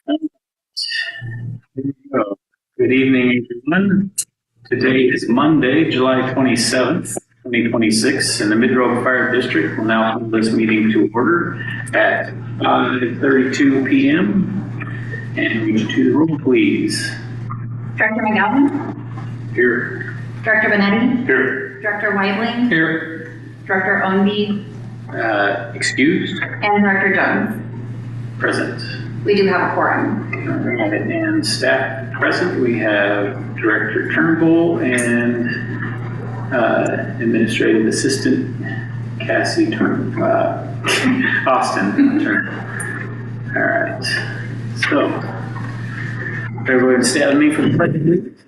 Good evening, everyone. Today is Monday, July 27th, 2026, and the Mid-Road Fire District will now hold this meeting to order at 5:32 p.m. And would you do the roll, please? Director McGowan? Here. Director Benetti? Here. Director Weibling? Here. Director Ownby? Excused. And Director Jones? Present. We do have a quorum. All right, and staff present, we have Director Turnbull and Administrative Assistant Cassie Austin. All right, so everyone stand with me for the pledge of allegiance.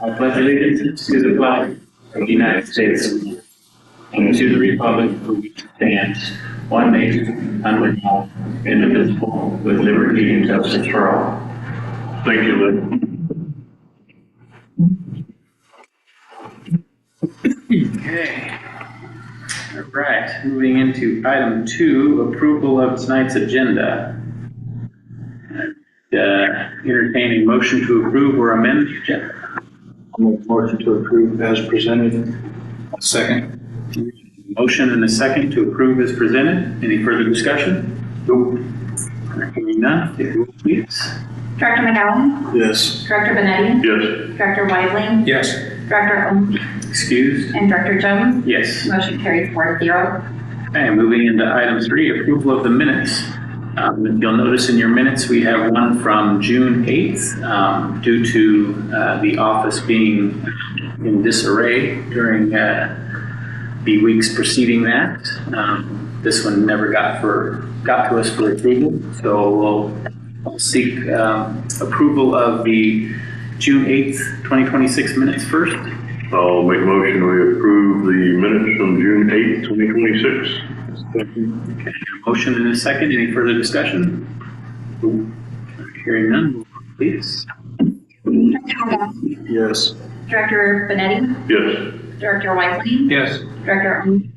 I pledge allegiance to the flag of the United States of America and to the republic for which it stands, one nation, under God, indivisible, with liberty and justice for all. Thank you, Lynn. Okay. All right. Moving into item 2, approval of tonight's agenda. Entertain a motion to approve or amend the agenda. I'll make a motion to approve as presented. Second. Motion and a second to approve as presented. Any further discussion? Nope. Hearing none, take the roll, please. Director McGowan? Yes. Director Benetti? Yes. Director Weibling? Yes. Director Ownby? Excused? And Director Jones? Yes. Motion carries 4-0. Okay, moving into item 3, approval of the minutes. If you'll notice in your minutes, we have one from June 8th due to the office being in disarray during the weeks preceding that. This one never got to us for approval, so we'll seek approval of the June 8th, 2026 minutes first. I'll make a motion we approve the minutes from June 8th, 2026. Okay, a motion and a second. Any further discussion? Hearing none, please. Director McGowan? Yes. Director Benetti? Yes. Director Weibling? Yes. Director Ownby?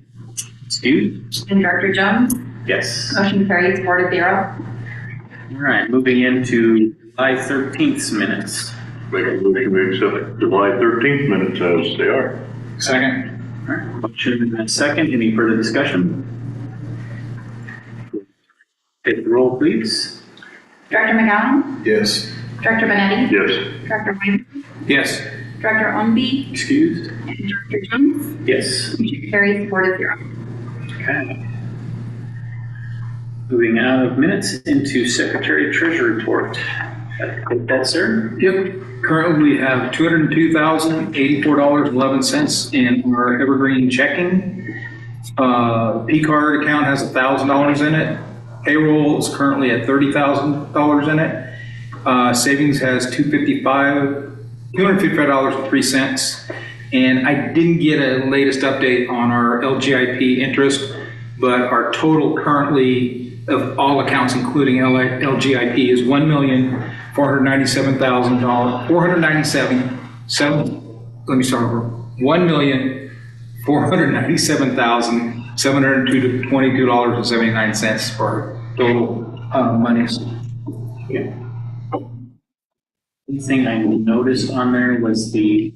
Excused? And Director Jones? Yes. Motion carries 4-0. All right, moving into July 13th minutes. Make a motion we accept July 13th minutes as they are. Second. All right, motion and a second. Any further discussion? Take the roll, please. Director McGowan? Yes. Director Benetti? Yes. Director Weibling? Yes. Director Ownby? Excused? And Director Jones? Yes. Motion carries 4-0. Okay. Moving out of minutes into Secretary Treasurer report. Take that, sir. Yep. Currently, we have $202,084.11 in our Evergreen checking. P card account has $1,000 in it. Payroll is currently at $30,000 in it. Savings has $255.03. And I didn't get a latest update on our LGIP interest, but our total currently of all accounts, including LGIP, is $1,497,722.79 for total monies. Yeah. The thing I noticed on there was the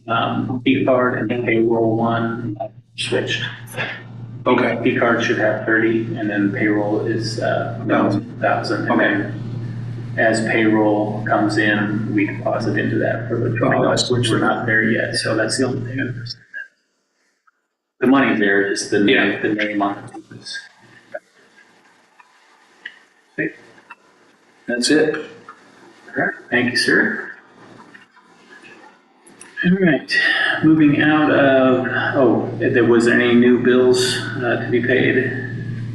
P card and the payroll one switched. Okay. P card should have 30, and then payroll is 1,000. And then as payroll comes in, we deposit into that for the draws, which we're not there yet. So that's the only thing I understand. The money's there, just the name, the name on it. Okay. That's it. All right. Thank you, sir. All right, moving out of, was there any new bills to be paid?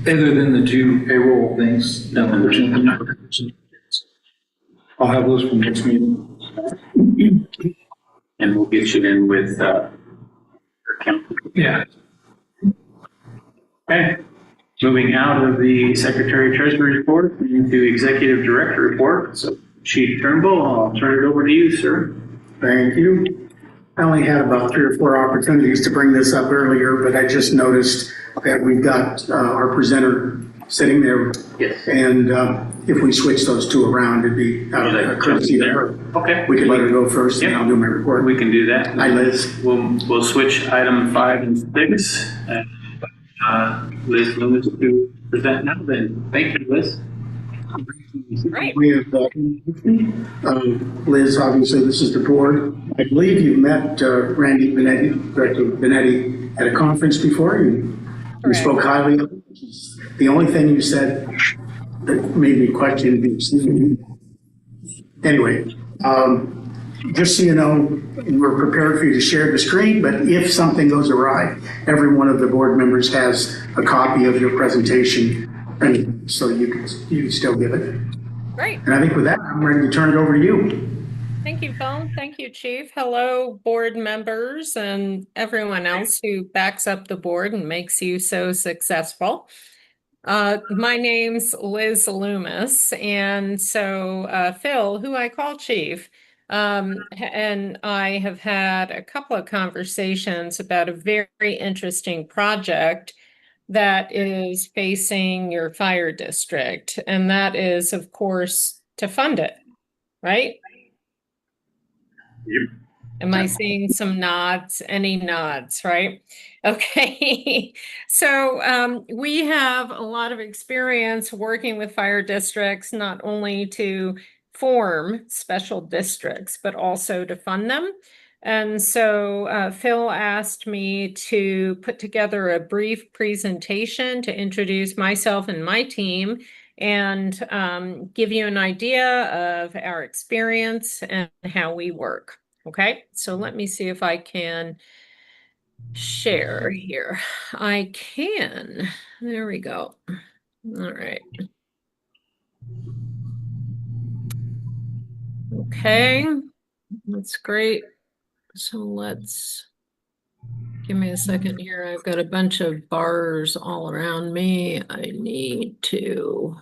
Other than the two payroll things, no. I'll have those for next meeting. And we'll get you in with your account. Yeah. Okay, moving out of the Secretary Treasurer report into Executive Director report. So Chief Turnbull, I'll turn it over to you, sir. Thank you. I only had about 3 or 4 opportunities to bring this up earlier, but I just noticed that we've got our presenter sitting there. Yes. And if we switch those two around, it'd be out of courtesy to her. Okay. We could let her go first and Yep. I'll do my report. We can do that. Hi, Liz. We'll switch item 5 and 6. Liz Loomis to present now then. Thank you, Liz. Right. We have Liz, obviously, this is the board. I believe you met Randy Benetti, Director Benetti, at a conference before. You spoke highly of it. The only thing you said that made me question it. Anyway, just so you know, we're prepared for you to share the screen, but if something goes awry, every one of the board members has a copy of your presentation, and so you can still give it. Great. And I think with that, I'm ready to turn it over to you. Thank you, Phil. Thank you, Chief. Hello, board members and everyone else who backs up the board and makes you so successful. My name's Liz Loomis, and so Phil, who I call Chief, and I have had a couple of conversations about a very interesting project that is facing your fire district, and that is, of course, to fund it, right? Yep. Am I seeing some nods? Any nods, right? Okay. So we have a lot of experience working with fire districts, not only to form special districts, but also to fund them. And so Phil asked me to put together a brief presentation to introduce myself and my team and give you an idea of our experience and how we work. Okay, so let me see if I can share here. I can. There we go. All right. Okay, that's great. So let's give me a second here. I've got a bunch of bars all around me. I need to.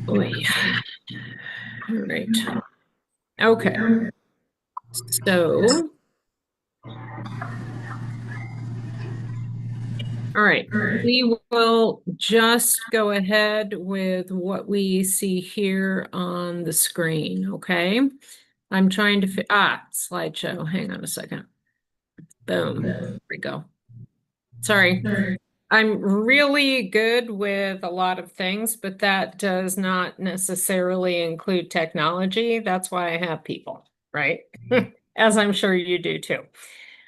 Oh, yeah. All right. Okay. So. All right, we will just go ahead with what we see here on the screen, okay? I'm trying to slideshow. Hang on a second. Boom. There we go. Sorry. I'm really good with a lot of things, but that does not necessarily include technology. That's why I have people, right? As I'm sure you do too.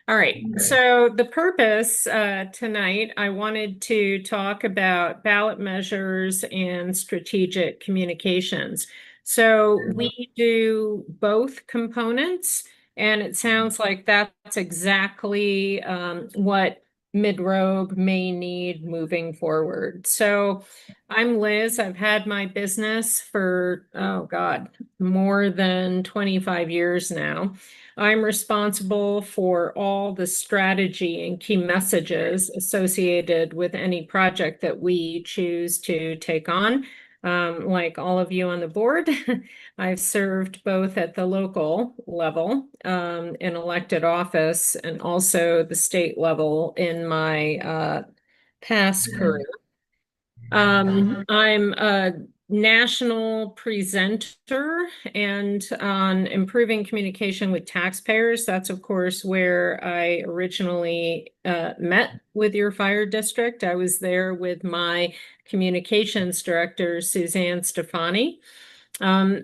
All right, so the purpose tonight, I wanted to talk about ballot measures and strategic communications. So we do both components, and it sounds like that's exactly what Mid-Rogue may need moving forward. So I'm Liz. I've had my business for, oh God, more than 25 years now. I'm responsible for all the strategy and key messages associated with any project that we choose to take on. Like all of you on the board, I've served both at the local level in elected office and also the state level in my past career. I'm a national presenter and on improving communication with taxpayers. That's, of course, where I originally met with your fire district. I was there with my communications director, Suzanne Stefani.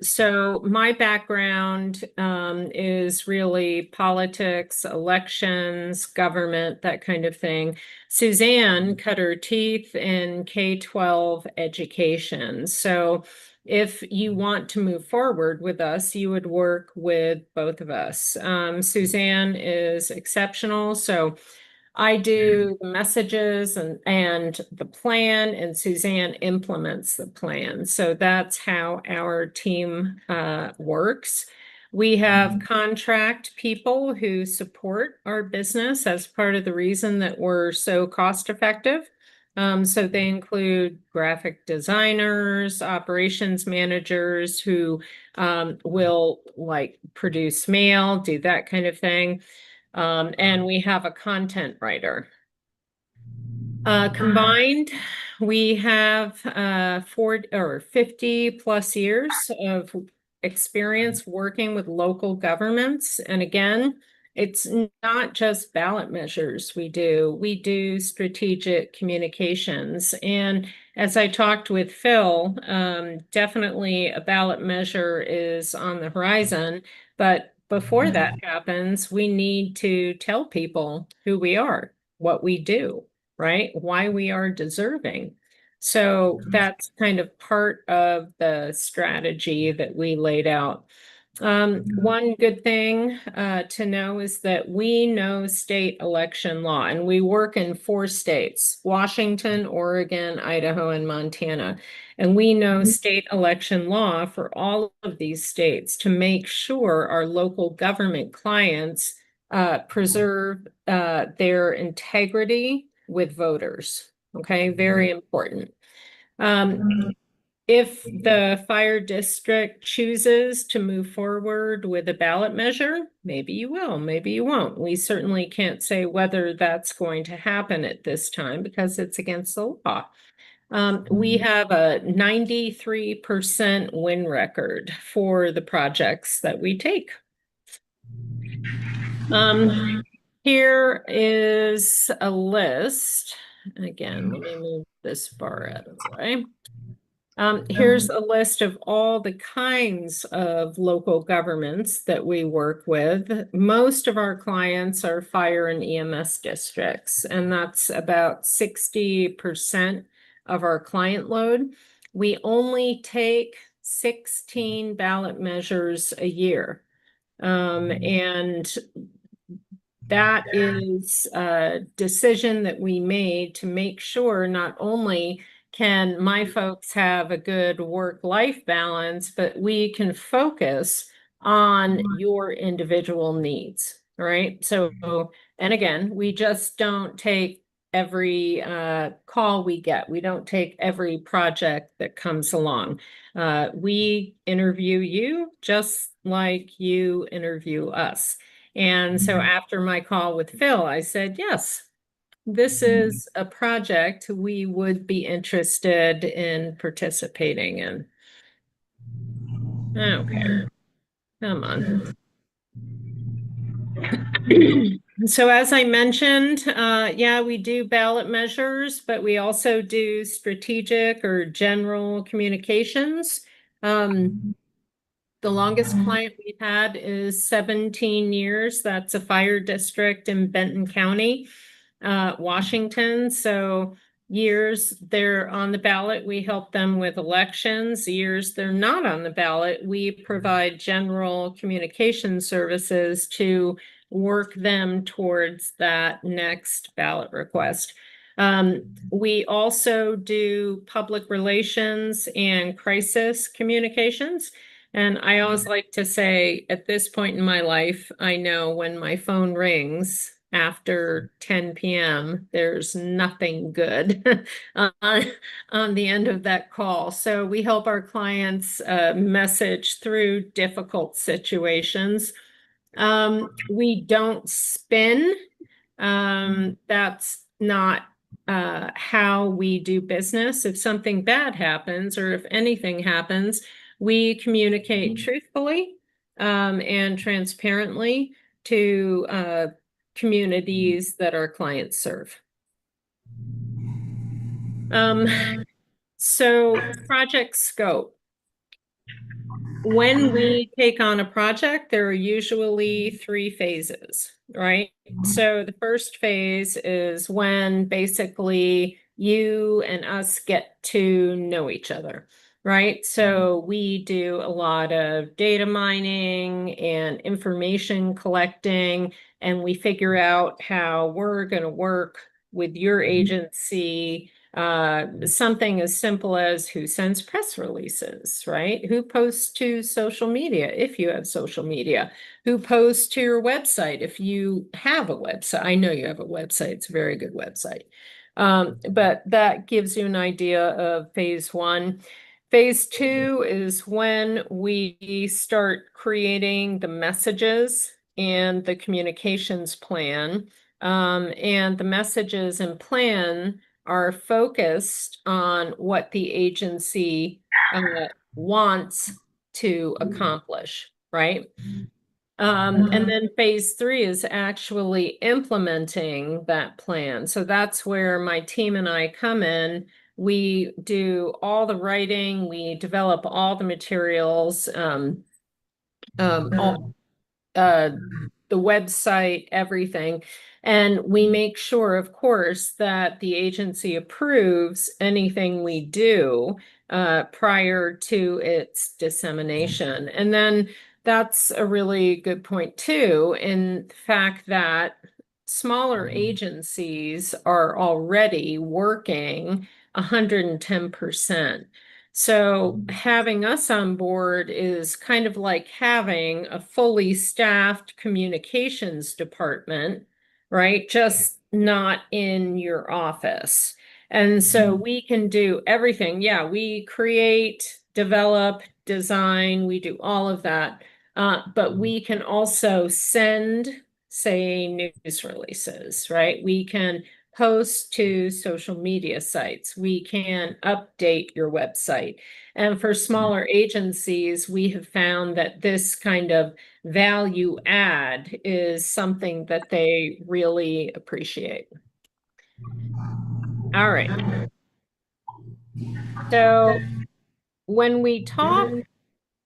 So my background is really politics, elections, government, that kind of thing. Suzanne cut her teeth in K-12 education. So if you want to move forward with us, you would work with both of us. Suzanne is exceptional. So I do the messages and the plan, and Suzanne implements the plan. So that's how our team works. We have contract people who support our business as part of the reason that we're so cost effective. So they include graphic designers, operations managers who will like produce mail, do that kind of thing. And we have a content writer. Combined, we have 50 plus years of experience working with local governments. And again, it's not just ballot measures we do strategic communications. And as I talked with Phil, definitely a ballot measure is on the horizon. But before that happens, we need to tell people who we are, what we do, right? Why we are deserving. So that's kind of part of the strategy that we laid out. One good thing to know is that we know state election law, and we work in 4 states, Washington, Oregon, Idaho, and Montana. And we know state election law for all of these states to make sure our local government clients preserve their integrity with voters. Okay, very important. If the fire district chooses to move forward with a ballot measure, maybe you will, maybe you won't. We certainly can't say whether that's going to happen at this time because it's against the law. We have a 93% win record for the projects that we take. Here is a list. Again, let me move this bar out of the way. Here's a list of all the kinds of local governments that we work with. Most of our clients are fire and EMS districts, and that's about 60% of our client load. We only take 16 ballot measures a year. And that is a decision that we made to make sure not only can my folks have a good work-life balance, but we can focus on your individual needs, right? So, and again, we just don't take every call we get. We don't take every project that comes along. We interview you just like you interview us. And so after my call with Phil, I said, yes, this is a project we would be interested in participating in. Okay, come on. So as I mentioned, yeah, we do ballot measures, but we also do strategic or general communications. The longest client we've had is 17 years. That's a fire district in Benton County, Washington. So years they're on the ballot, we help them with elections. Years they're not on the ballot, we provide general communication services to work them towards that next ballot request. We also do public relations and crisis communications. And I always like to say, at this point in my life, I know when my phone rings after 10 p.m., there's nothing good on the end of that call. So we help our clients message through difficult situations. We don't spin. That's not how we do business. If something bad happens or if anything happens, we communicate truthfully and transparently to communities that our clients serve. So project scope. When we take on a project, there are usually 3 phases, right? So the first phase is when basically you and us get to know each other, right? So we do a lot of data mining and information collecting, and we figure out how we're going to work with your agency. Something as simple as who sends press releases, right? Who posts to social media if you have social media, who posts to your website if you have a website. I know you have a website, it's a very good website. But that gives you an idea of phase 1. Phase 2 is when we start creating the messages and the communications plan. And the messages and plan are focused on what the agency wants to accomplish, right? And then phase 3 is actually implementing that plan. So that's where my team and I come in. We do all the writing, we develop all the materials, all the website, everything. And we make sure, of course, that the agency approves anything we do prior to its dissemination. And then that's a really good point too, in the fact that smaller agencies are already working 110%. So having us on board is kind of like having a fully staffed communications department, right? Just not in your office. And so we can do everything. Yeah, we create, develop, design, we do all of that. But we can also send, say, news releases, right? We can post to social media sites. We can update your website. And for smaller agencies, we have found that this kind of value add is something that they really appreciate. All right. So when we talk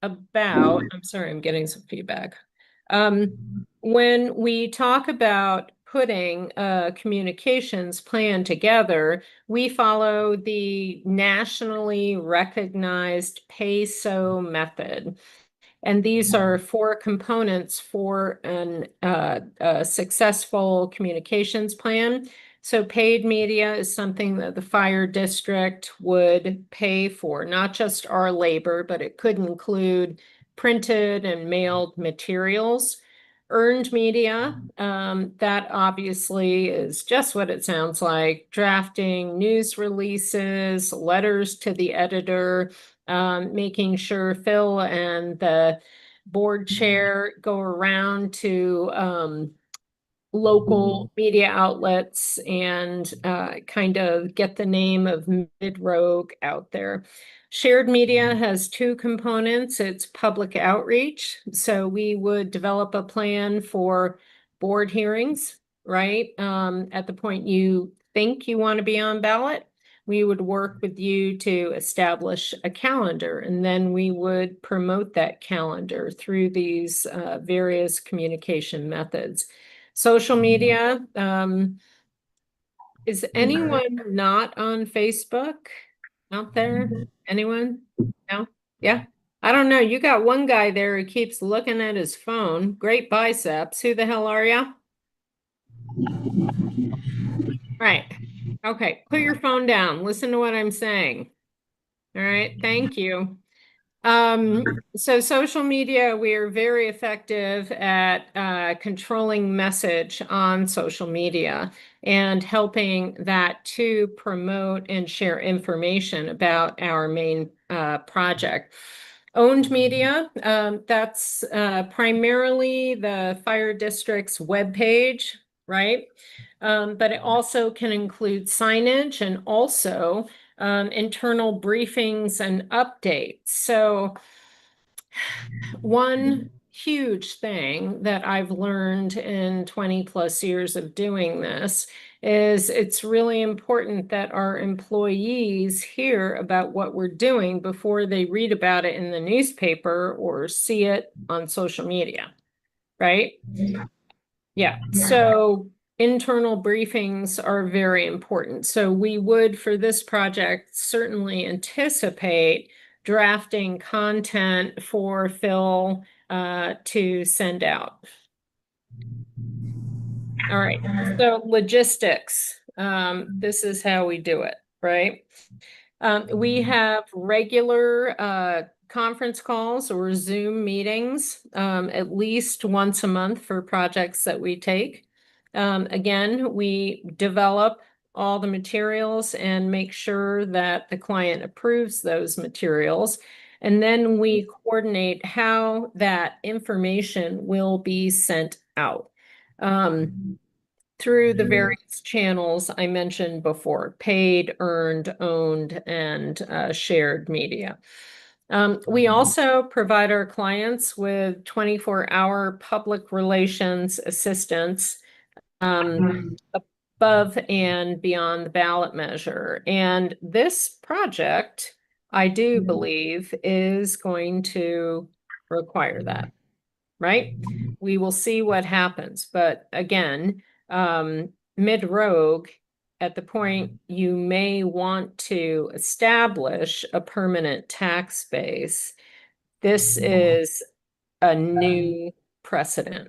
about, I'm sorry, I'm getting some feedback. When we talk about putting a communications plan together, we follow the nationally recognized PAYSO method. And these are 4 components for a successful communications plan. So paid media is something that the fire district would pay for, not just our labor, but it could include printed and mailed materials. Earned media, that obviously is just what it sounds like, drafting news releases, letters to the editor, making sure Phil and the board chair go around to local media outlets and kind of get the name of Mid-Rogue out there. Shared media has 2 components. It's public outreach. So we would develop a plan for board hearings, right? At the point you think you want to be on ballot, we would work with you to establish a calendar, and then we would promote that calendar through these various communication methods. Social media, is anyone not on Facebook out there? Anyone? No? Yeah? I don't know. You got one guy there who keeps looking at his phone. Great biceps. Who the hell are you? Right. Okay. Put your phone down. Listen to what I'm saying. All right. Thank you. So social media, we are very effective at controlling message on social media and helping that to promote and share information about our main project. Owned media, that's primarily the fire district's webpage, right? But it also can include signage and also internal briefings and updates. So one huge thing that I've learned in 20 plus years of doing this is it's really important that our employees hear about what we're doing before they read about it in the newspaper or see it on social media, right? Yeah, so internal briefings are very important. So we would, for this project, certainly anticipate drafting content for Phil to send out. All right, so logistics. This is how we do it, right? We have regular conference calls or Zoom meetings at least once a month for projects that we take. Again, we develop all the materials and make sure that the client approves those materials. And then we coordinate how that information will be sent out. through the various channels I mentioned before: paid, earned, owned, and shared media. We also provide our clients with 24-hour public relations assistance above and beyond the ballot measure. And this project, I do believe, is going to require that, right? We will see what happens. But again, mid-rogue, at the point you may want to establish a permanent tax base, this is a new precedent,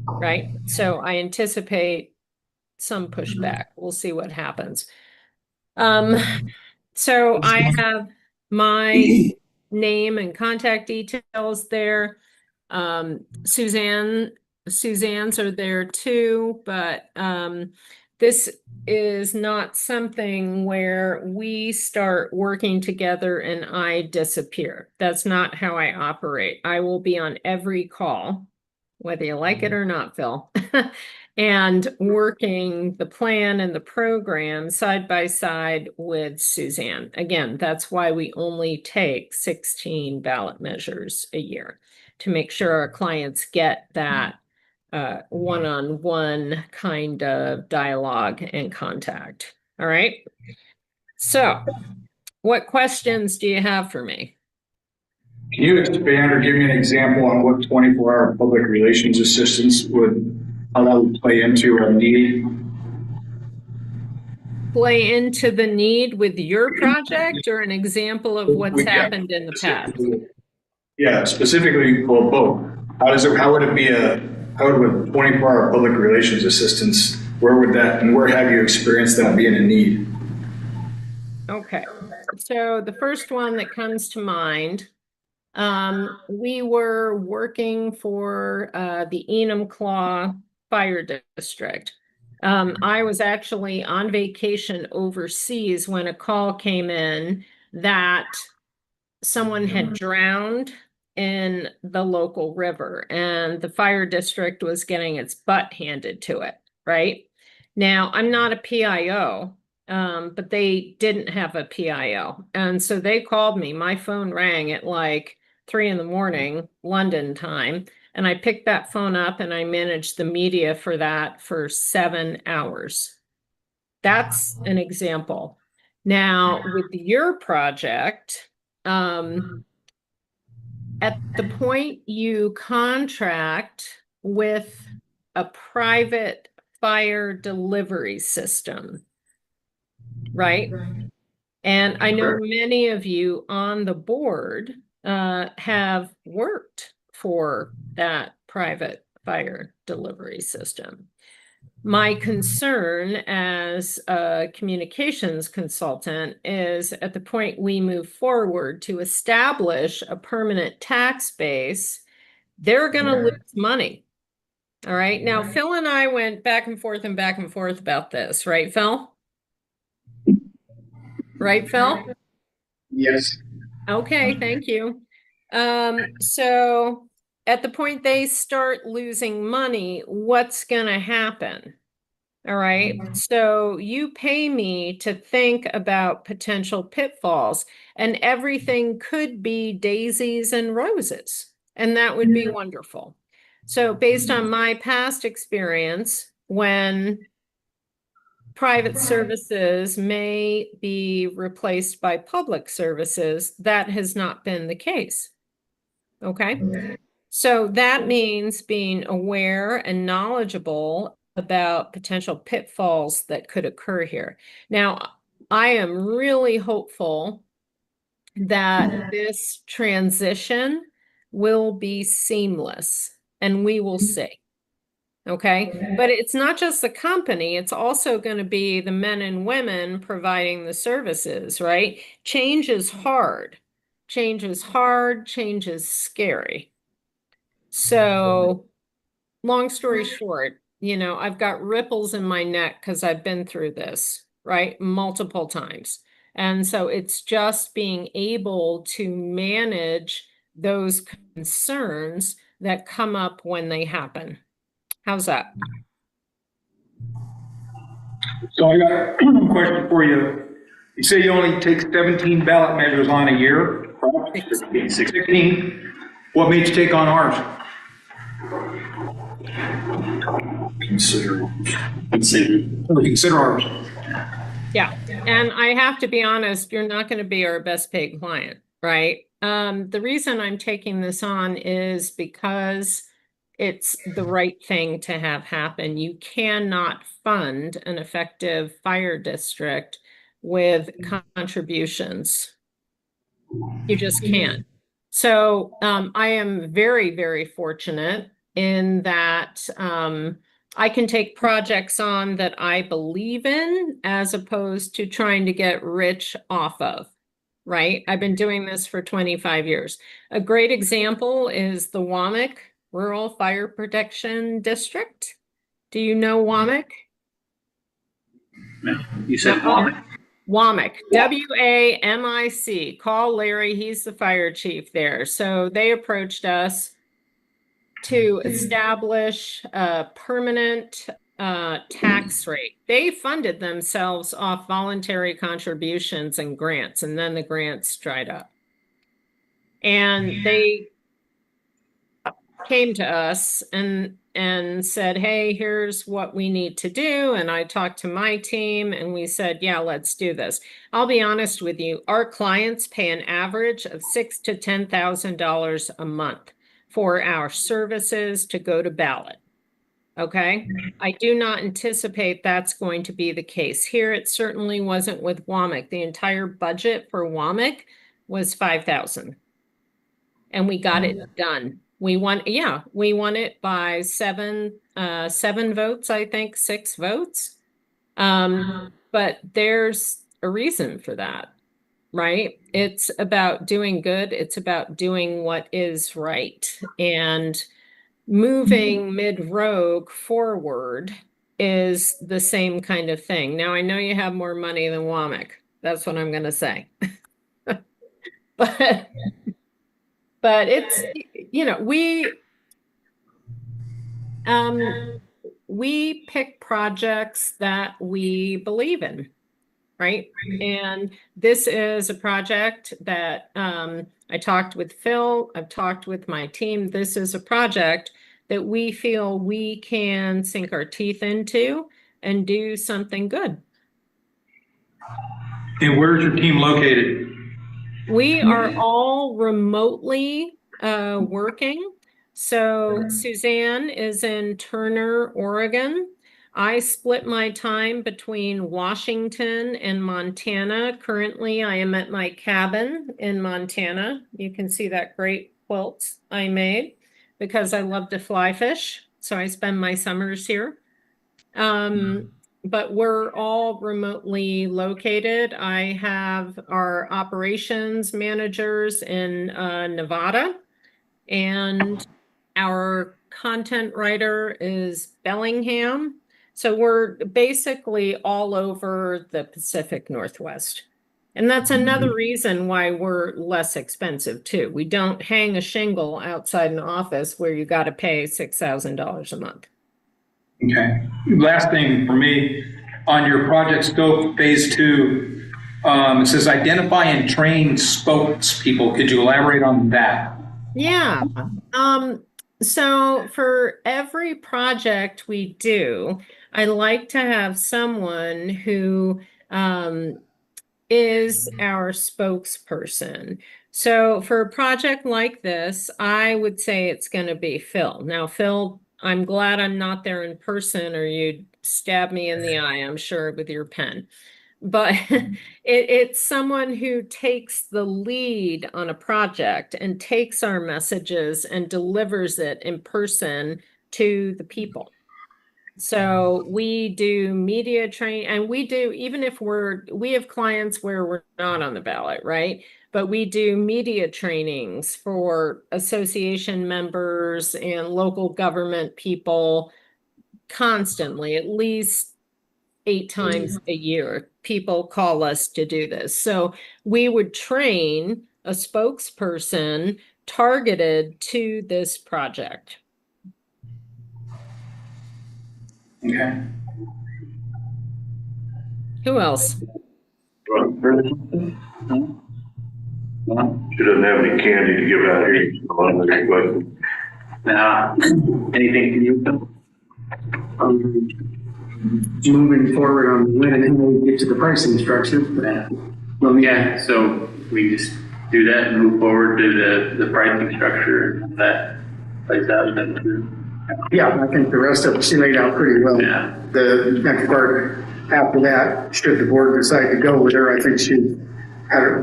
right? So I anticipate some pushback. We'll see what happens. So I have my name and contact details there. Suzanne's are there too, but this is not something where we start working together and I disappear. That's not how I operate. I will be on every call, whether you like it or not, Phil, and working the plan and the program side by side with Suzanne. Again, that's why we only take 16 ballot measures a year, to make sure our clients get that one-on-one kind of dialogue and contact. All right. So what questions do you have for me? Can you expand or give me an example on what 24-hour public relations assistance how that would play into a need? Play into the need with your project, or an example of what's happened in the past? Yeah, specifically, well, both. How would 24-hour public relations assistance, where have you experienced that being a need? Okay, so the first one that comes to mind, we were working for the Enumclaw Fire District. I was actually on vacation overseas when a call came in that someone had drowned in the local river, and the fire district was getting its butt handed to it, right? Now, I'm not a PIO, but they didn't have a PIO. And so they called me. My phone rang at like 3 a.m. London time. And I picked that phone up and I managed the media for that for 7 hours. That's an example. Now, with your project, at the point you contract with a private fire delivery system, right? And I know many of you on the board have worked for that private fire delivery system. My concern as a communications consultant is, at the point we move forward to establish a permanent tax base, they're going to lose money. All right. Now, Phil and I went back and forth about this, right, Phil? Right, Phil? Yes. Okay, thank you. So at the point they start losing money, what's going to happen? All right. So you pay me to think about potential pitfalls, and everything could be daisies and roses, and that would be wonderful. So based on my past experience, when private services may be replaced by public services, that has not been the case. Okay. So that means being aware and knowledgeable about potential pitfalls that could occur here. Now, I am really hopeful that this transition will be seamless, and we will see. Okay, but it's not just the company, it's also going to be the men and women providing the services, right? Change is hard. Change is hard, change is scary. So, long story short, I've got ripples in my neck because I've been through this, right? Multiple times. And so it's just being able to manage those concerns that come up when they happen. How's that? So I got a question for you. You say you only take 17 ballot measures on a year, correct? 16. What made you take on ours? Consider. Consider ours. Yeah, and I have to be honest, you're not going to be our best paid client, right? The reason I'm taking this on is because it's the right thing to have happen. You cannot fund an effective fire district with contributions. You just can't. So I am very, very fortunate in that I can take projects on that I believe in as opposed to trying to get rich off of, right? I've been doing this for 25 years. A great example is the WAMIC Rural Fire Protection District. Do you know WAMIC? No, you said WAMIC? WAMIC, WAMIC. Call Larry, he's the fire chief there. So they approached us to establish a permanent tax rate. They funded themselves off voluntary contributions and grants, and then the grants dried up. And they came to us and said, hey, here's what we need to do. And I talked to my team and we said, yeah, let's do this. I'll be honest with you, our clients pay an average of $6,000 to $10,000 a month for our services to go to ballot. Okay, I do not anticipate that's going to be the case here. It certainly wasn't with WAMIC. The entire budget for WAMIC was $5,000. And we got it done. We won it by seven votes, I think, 6 votes. But there's a reason for that, right? It's about doing good. It's about doing what is right. And moving mid-rogue forward is the same kind of thing. Now, I know you have more money than WAMIC. That's what I'm going to say. But it's, you know, we pick projects that we believe in, right? And this is a project that I talked with Phil, I've talked with my team. This is a project that we feel we can sink our teeth into and do something good. And where's your team located? We are all remotely working. So Suzanne is in Turner, Oregon. I split my time between Washington and Montana. Currently, I am at my cabin in Montana. You can see that great quilt I made because I love to fly fish. So I spend my summers here. But we're all remotely located. I have our operations managers in Nevada, and our content writer is Bellingham. So we're basically all over the Pacific Northwest. And that's another reason why we're less expensive too. We don't hang a shingle outside an office where you got to pay $6,000 a month. Okay. Last thing for me, on your project scope, phase 2, it says identify and train spokespeople. Could you elaborate on that? Yeah. So for every project we do, I like to have someone who is our spokesperson. So for a project like this, I would say it's going to be Phil. Now, Phil, I'm glad I'm not there in person or you'd stab me in the eye, I'm sure, with your pen. But it's someone who takes the lead on a project and takes our messages and delivers it in person to the people. So we do media training, and we do, even if we have clients where we're not on the ballot, right? But we do media trainings for association members and local government people constantly, at least 8 times a year. People call us to do this. So we would train a spokesperson targeted to this project. Okay. Who else? She doesn't have any candy to give out here. Now, anything from you, Phil? Moving forward on when and how we get to the pricing structure. Yeah. Well, Yeah, so we just do that and move forward to the pricing structure that plays out. Yeah, I think the rest of it she laid out pretty well. Yeah. The next part after that, should the board decide to go with her, I think she had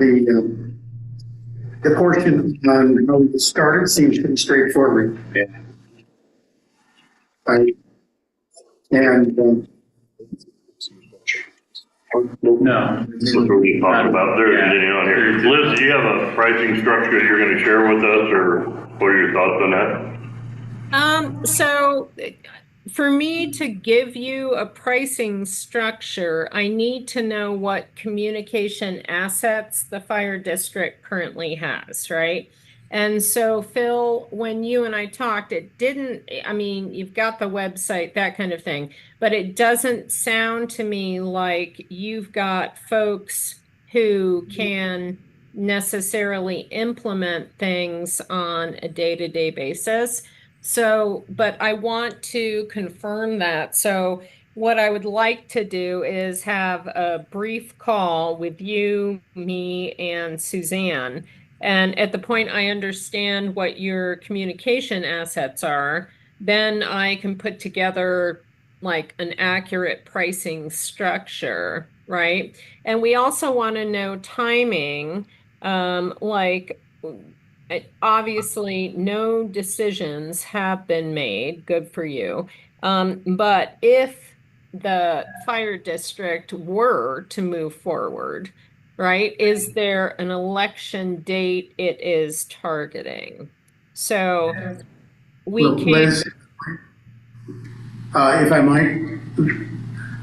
the portion on how we started seems pretty straightforward. Yeah. And No. That's what we talked about. There isn't any on here. Liz, do you have a pricing structure that you're going to share with us, or what are your thoughts on that? So for me to give you a pricing structure, I need to know what communication assets the fire district currently has, right? And so, Phil, when you and I talked, it didn't, I mean, you've got the website, that kind of thing, but it doesn't sound to me like you've got folks who can necessarily implement things on a day-to-day basis. So, but I want to confirm that. So what I would like to do is have a brief call with you, me, and Suzanne. And at the point I understand what your communication assets are, then I can put together like an accurate pricing structure, right? And we also want to know timing, obviously no decisions have been made, good for you. But if the fire district were to move forward, right, is there an election date it is targeting? So we well, can. Liz, if I might,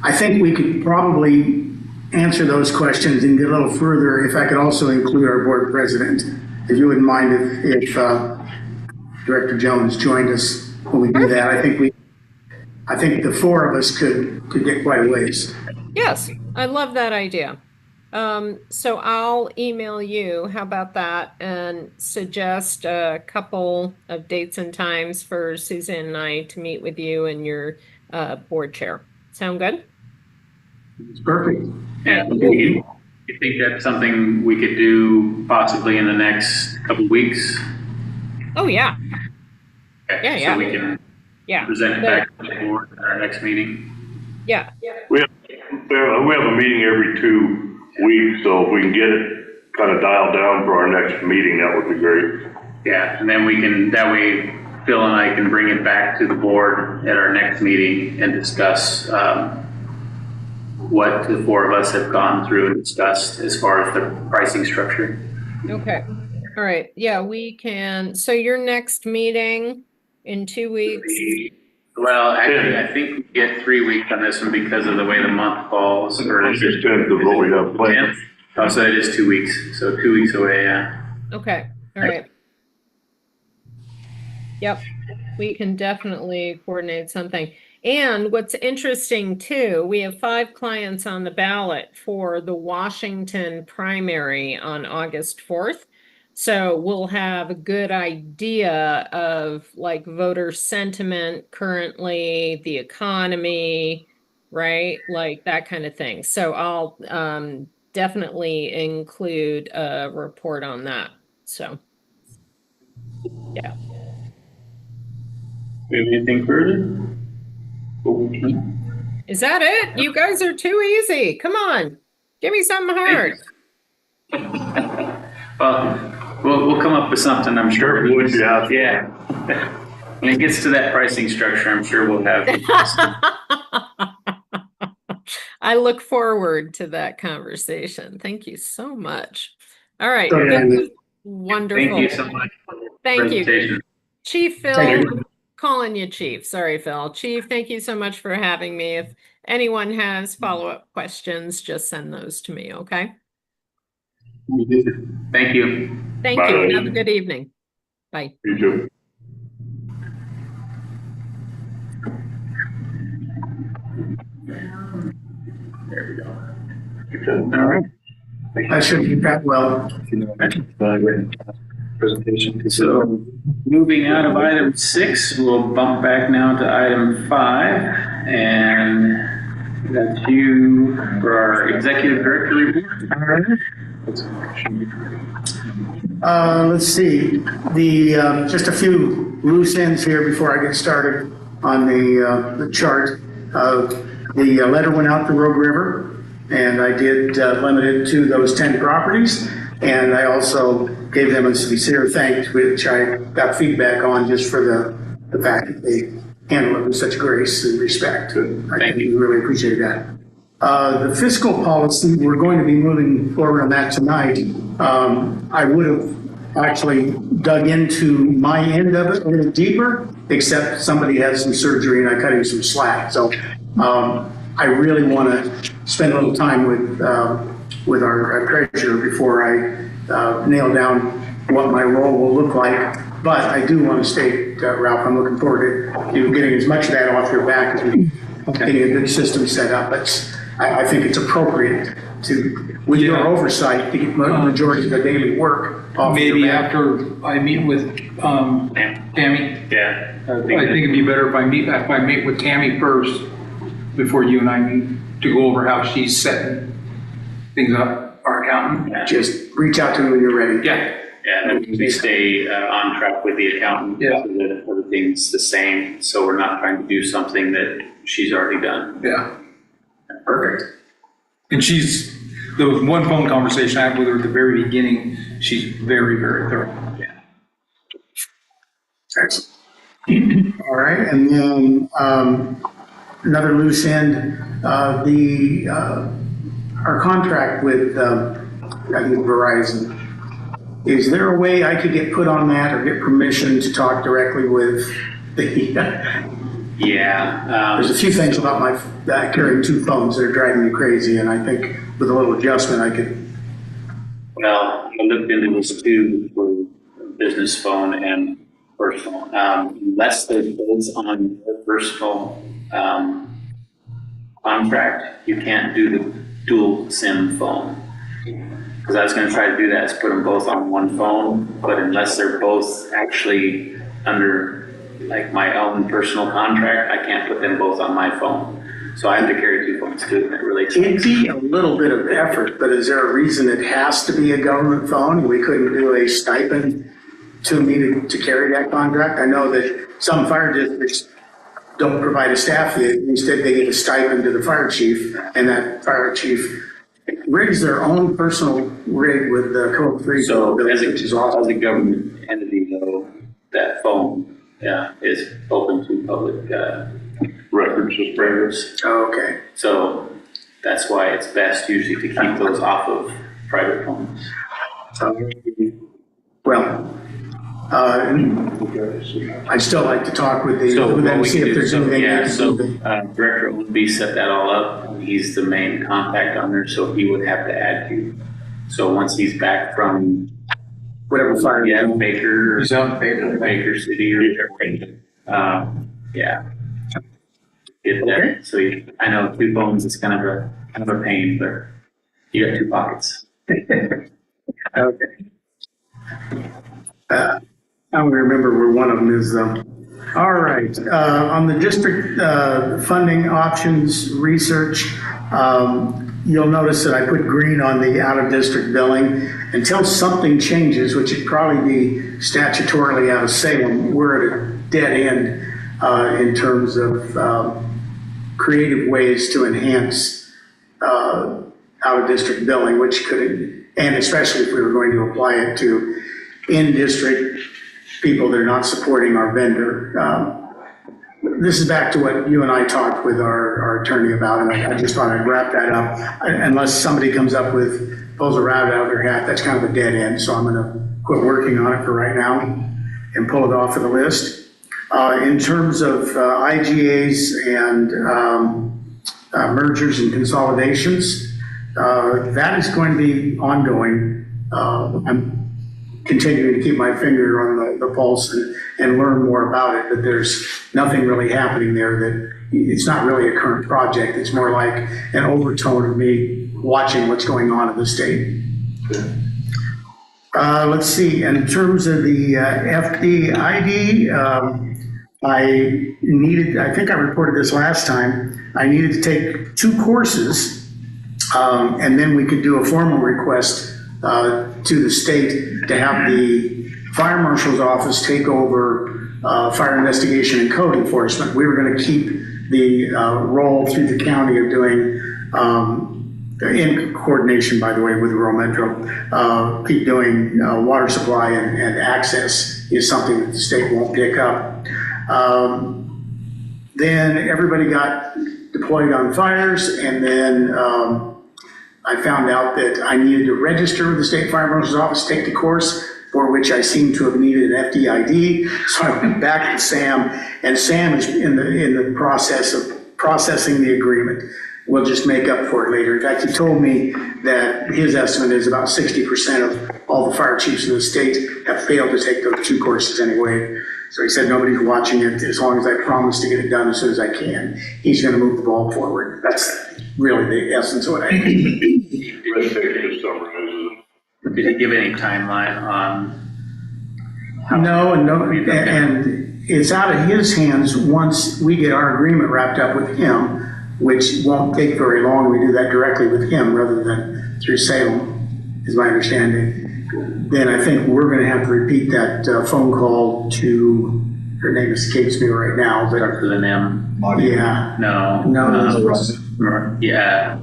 I think we could probably answer those questions and get a little further if I could also include our board president. If you wouldn't mind if Director Jones joined us when we do that, I think the four of us could get quite a ways. Yes, I love that idea. So I'll email you, how about that, and suggest a couple of dates and times for Susan and I to meet with you and your board chair. Sound good? It's perfect. Yeah. You think that's something we could do possibly in the next couple of weeks? Oh, yeah. Okay, Yeah. So we can present it back to the board at our next meeting. Yeah. We have a meeting every 2 weeks, so if we can get it kind of dialed down for our next meeting, that would be great. Yeah, and then we can, that way Phil and I can bring it back to the board at our next meeting and discuss what the four of us have gone through and discussed as far as the pricing structure. Okay. All right. Yeah, we can. So your next meeting in 2 weeks. Well, actually, I think we get 3 weeks on this one because of the way the month falls. Or is it 10th of what we have planned. 10th? Oh, so it is 2 weeks. So 2 weeks away, yeah. Okay. All right. Yep. We can definitely coordinate something. And what's interesting too, we have 5 clients on the ballot for the Washington primary on August 4th. So we'll have a good idea of like voter sentiment currently, the economy, right? Like that kind of thing. So I'll definitely include a report on that. So, yeah. We have anything further? Is that it? You guys are too easy. Come on. Give me something hard. Well, we'll come up with something, I'm sure. Yeah. When it gets to that pricing structure, I'm sure we'll have. I look forward to that conversation. Thank you so much. All right. Wonderful. Thank you so much. Thank you. Chief Phil. I'm calling you Chief. Sorry, Phil. Chief, thank you so much for having me. If anyone has follow-up questions, just send those to me, okay? Thank you. Thank Bye. you. Have a good evening. Bye. You too. There we go. All right. I should be that well. Presentation. So moving out of item 6, we'll bump back now to item 5, and that's you for our executive director report. Let's see, just a few loose ends here before I get started on the chart. The letter went out to Rogue River, and I did limit it to those 10 properties. And I also gave them a sincere thanks, which I got feedback on just for the fact that they handled it with such grace and respect. I really appreciate that. The fiscal policy, we're going to be moving forward on that tonight. I would have actually dug into my end of it a little deeper, except somebody had some surgery and I cut him some slack. So I really want to spend a little time with our treasurer before I nail down what my role will look like. But I do want to state, Ralph, I'm looking forward to you getting as much of that off your back as we getting a good system set up. I think it's appropriate to, with your oversight, to get the majority of the daily work off Maybe your back. after I meet with Tammy. Yeah. I think it'd be better if I meet with Tammy first before you and I meet to go over how she's setting things up, our accountant. Just reach out to me when you're ready. Yeah. Yeah, and we stay on track with the accountant. Yeah. So that everything's the same, so we're not trying to do something that she's already done. Yeah. Perfect. And there was one phone conversation I had with her at the very beginning. She's very, very thorough. Yeah. Excellent. All right, and then another loose end, our contract with, I think Verizon. Is there a way I could get put on that or get permission to talk directly with the, Yeah. there's a few things about that carrying 2 phones that are driving me crazy, and I think with a little adjustment I could. Well, I looked into this too for business phone and personal. Unless there's those on your personal contract, you can't do the dual SIM phone. Because I was going to try to do that, is put them both on one phone, but unless they're both actually under like my own personal contract, I can't put them both on my phone. So I have to carry 2 phones too, and it really It'd be a little bit of effort, but is there a reason it has to be a government phone? We couldn't do a stipend to me to carry that contract? I know that some fire districts don't provide a staff yet. Instead, they get a stipend to the fire chief, and that fire chief rigs their own personal rig with the code 3. So as which is awesome. a government entity though, that phone is open to public records. Oh, okay. So that's why it's best usually to keep those off of private phones. Well, I'd still like to talk with them, see if there's anything. Director Oldby set that all up. He's the main contact on there, so he would have to add you. So once he's back from Whatever fire. Yeah, Baker. He's out in Baker City or whatever. Yeah. Get that. So I know 2 phones is kind of a pain, but you got 2 pockets. Okay. I don't remember where one of them is though. All right, on the district funding options research, you'll notice that I put green on the out-of-district billing. Until something changes, which would probably be statutorily out of Salem, we're at a dead end in terms of creative ways to enhance out-of-district billing, which could, and especially if we were going to apply it to in-district people that are not supporting our vendor. This is back to what you and I talked with our attorney about, and I just thought I'd wrap that up. Unless somebody comes up with, pulls a rabbit out of their hat, that's kind of a dead end, so I'm gonna quit working on it for right now and pull it off of the list. In terms of IGAs and mergers and consolidations, that is going to be ongoing. I'm continuing to keep my finger on the pulse and learn more about it, but there's nothing really happening there. That it's not really a current project. It's more like an overtone of me watching what's going on in the state. Let's see, in terms of the FDID, I think I reported this last time, I needed to take 2 courses, and then we could do a formal request to the state to have the fire marshal's office take over fire investigation and code enforcement. We were going to keep the role through the county of doing, in coordination, by the way, with rural metro, keep doing water supply and access is something that the state won't pick up. Then everybody got deployed on fires, and then I found out that I needed to register with the state fire marshal's office, take the course, for which I seem to have needed an FDID. So I went back to Sam, and Sam is in the process of processing the agreement. We'll just make up for it later. In fact, he told me that his estimate is about 60% of all the fire chiefs in the state have failed to take those 2 courses anyway. So he said nobody's watching it. As long as I promise to get it done as soon as I can, he's going to move the ball forward. That's really the essence of what I think. Did he give any timeline on? No, and it's out of his hands once we get our agreement wrapped up with him, which won't take very long. We do that directly with him rather than through Salem, is my understanding. Then I think we're going to have to repeat that phone call to, her name escapes me right now, but Starts with an M. yeah. No. Yeah.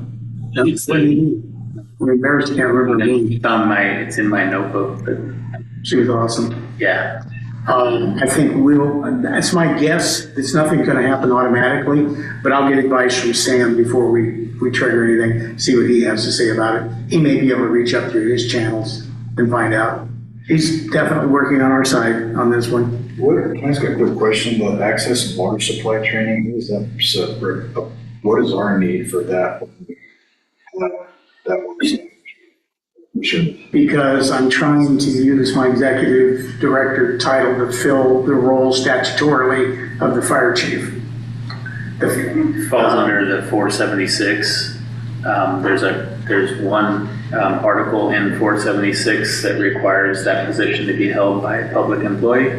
I'm embarrassed, I can't remember her name. It's in my notebook, but She was awesome. yeah. I think that's my guess. It's nothing's going to happen automatically, but I'll get advice from Sam before we trigger anything, see what he has to say about it. He may be able to reach up through his channels and find out. He's definitely working on our side on this one. Can I ask a quick question about access and water supply training? Is that separate? What is our need for that? Because I'm trying to use my executive director title to fill the role statutorily of the fire chief. Falls under the 476. There's one article in 476 that requires that position to be held by a public employee.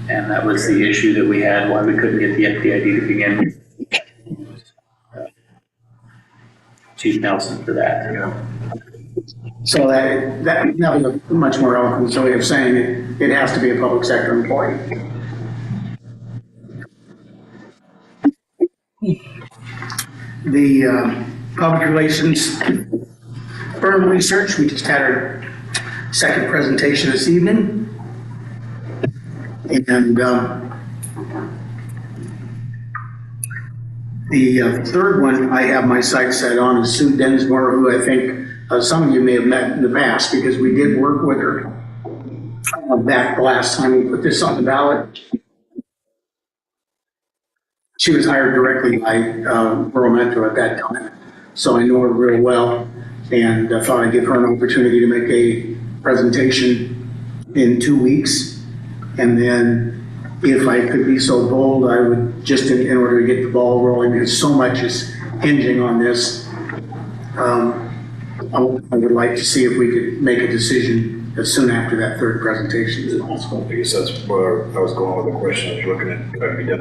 And that was the issue that we had, why we couldn't get the FDID to begin with. Chief Nelson for that. Yeah. So that was a much more eloquent way of saying it has to be a public sector employee. The public relations firm research, we just had our second presentation this evening. And the third one I have my sights set on is Sue Densmore, who I think some of you may have met in the past because we did work with her back the last time we put this on the ballot. She was hired directly by Rural Metro at that time, so I know her real well, and I thought I'd give her an opportunity to make a presentation in 2 weeks. And then if I could be so bold, I would just, in order to get the ball rolling, because so much is hinging on this, I would like to see if we could make a decision as soon after that third presentation is possible. I guess that's where I was going with the question. I was looking at, could we have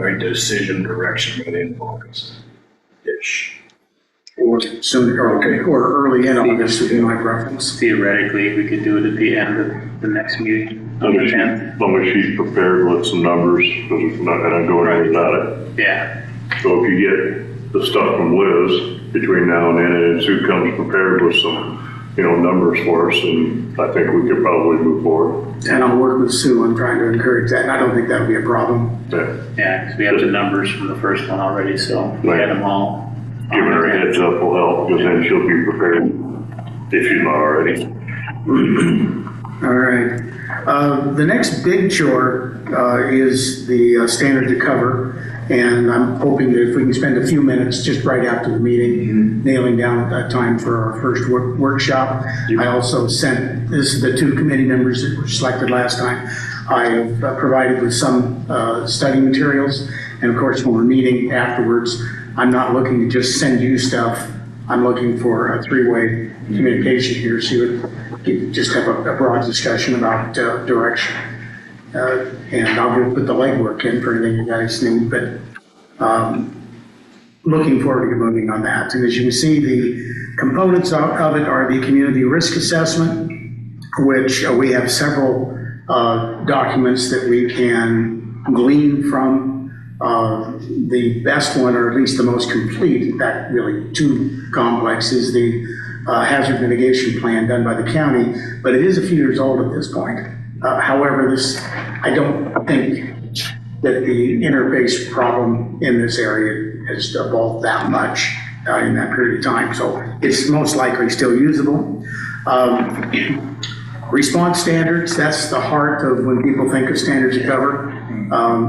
a decision direction by the end of August-ish? Or soon, or early in August would be my preference. Theoretically, we could do it at the end of the next meeting. On the 10th. Long as she's prepared with some numbers, because it's not gonna go anywhere without it. Yeah. So if you get the stuff from Liz between now and then, and Sue comes prepared with some, numbers for us, and I think we could probably move forward. And I'll work with Sue on trying to encourage that, and I don't think that'll be a problem. Yeah, because we have the numbers from the first one already, so we had them all. Giving her a heads up will help, because then she'll be prepared if she's not already. All right. The next big chore is the standard to cover, and I'm hoping that if we can spend a few minutes just right after the meeting, nailing down at that time for our first workshop. I also sent, this is the 2 committee members that were selected last time. I have provided with some study materials, and of course when we're meeting afterwards, I'm not looking to just send you stuff. I'm looking for a three-way communication here, so you would just have a broad discussion about direction. And I'll put the legwork in for anything you guys need, but looking forward to moving on that. And as you can see, the components of it are the community risk assessment, which we have several documents that we can glean from. The best one, or at least the most complete, in fact, really too complex, is the hazard mitigation plan done by the county, but it is a few years old at this point. However, I don't think that the interface problem in this area has evolved that much in that period of time, so it's most likely still usable. Response standards, that's the heart of when people think of standards of cover.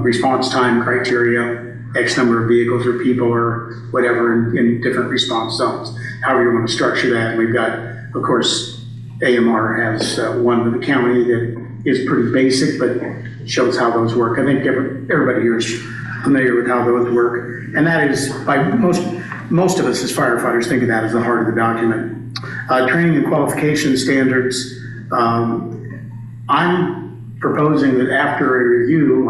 Response time criteria, X number of vehicles or people or whatever in different response zones, however you want to structure that. And we've got, of course, AMR has one with the county that is pretty basic, but shows how those work. I think everybody here is familiar with how those work. And that is, by most of us as firefighters think of that as the heart of the document. Training and qualification standards, I'm proposing that after a review,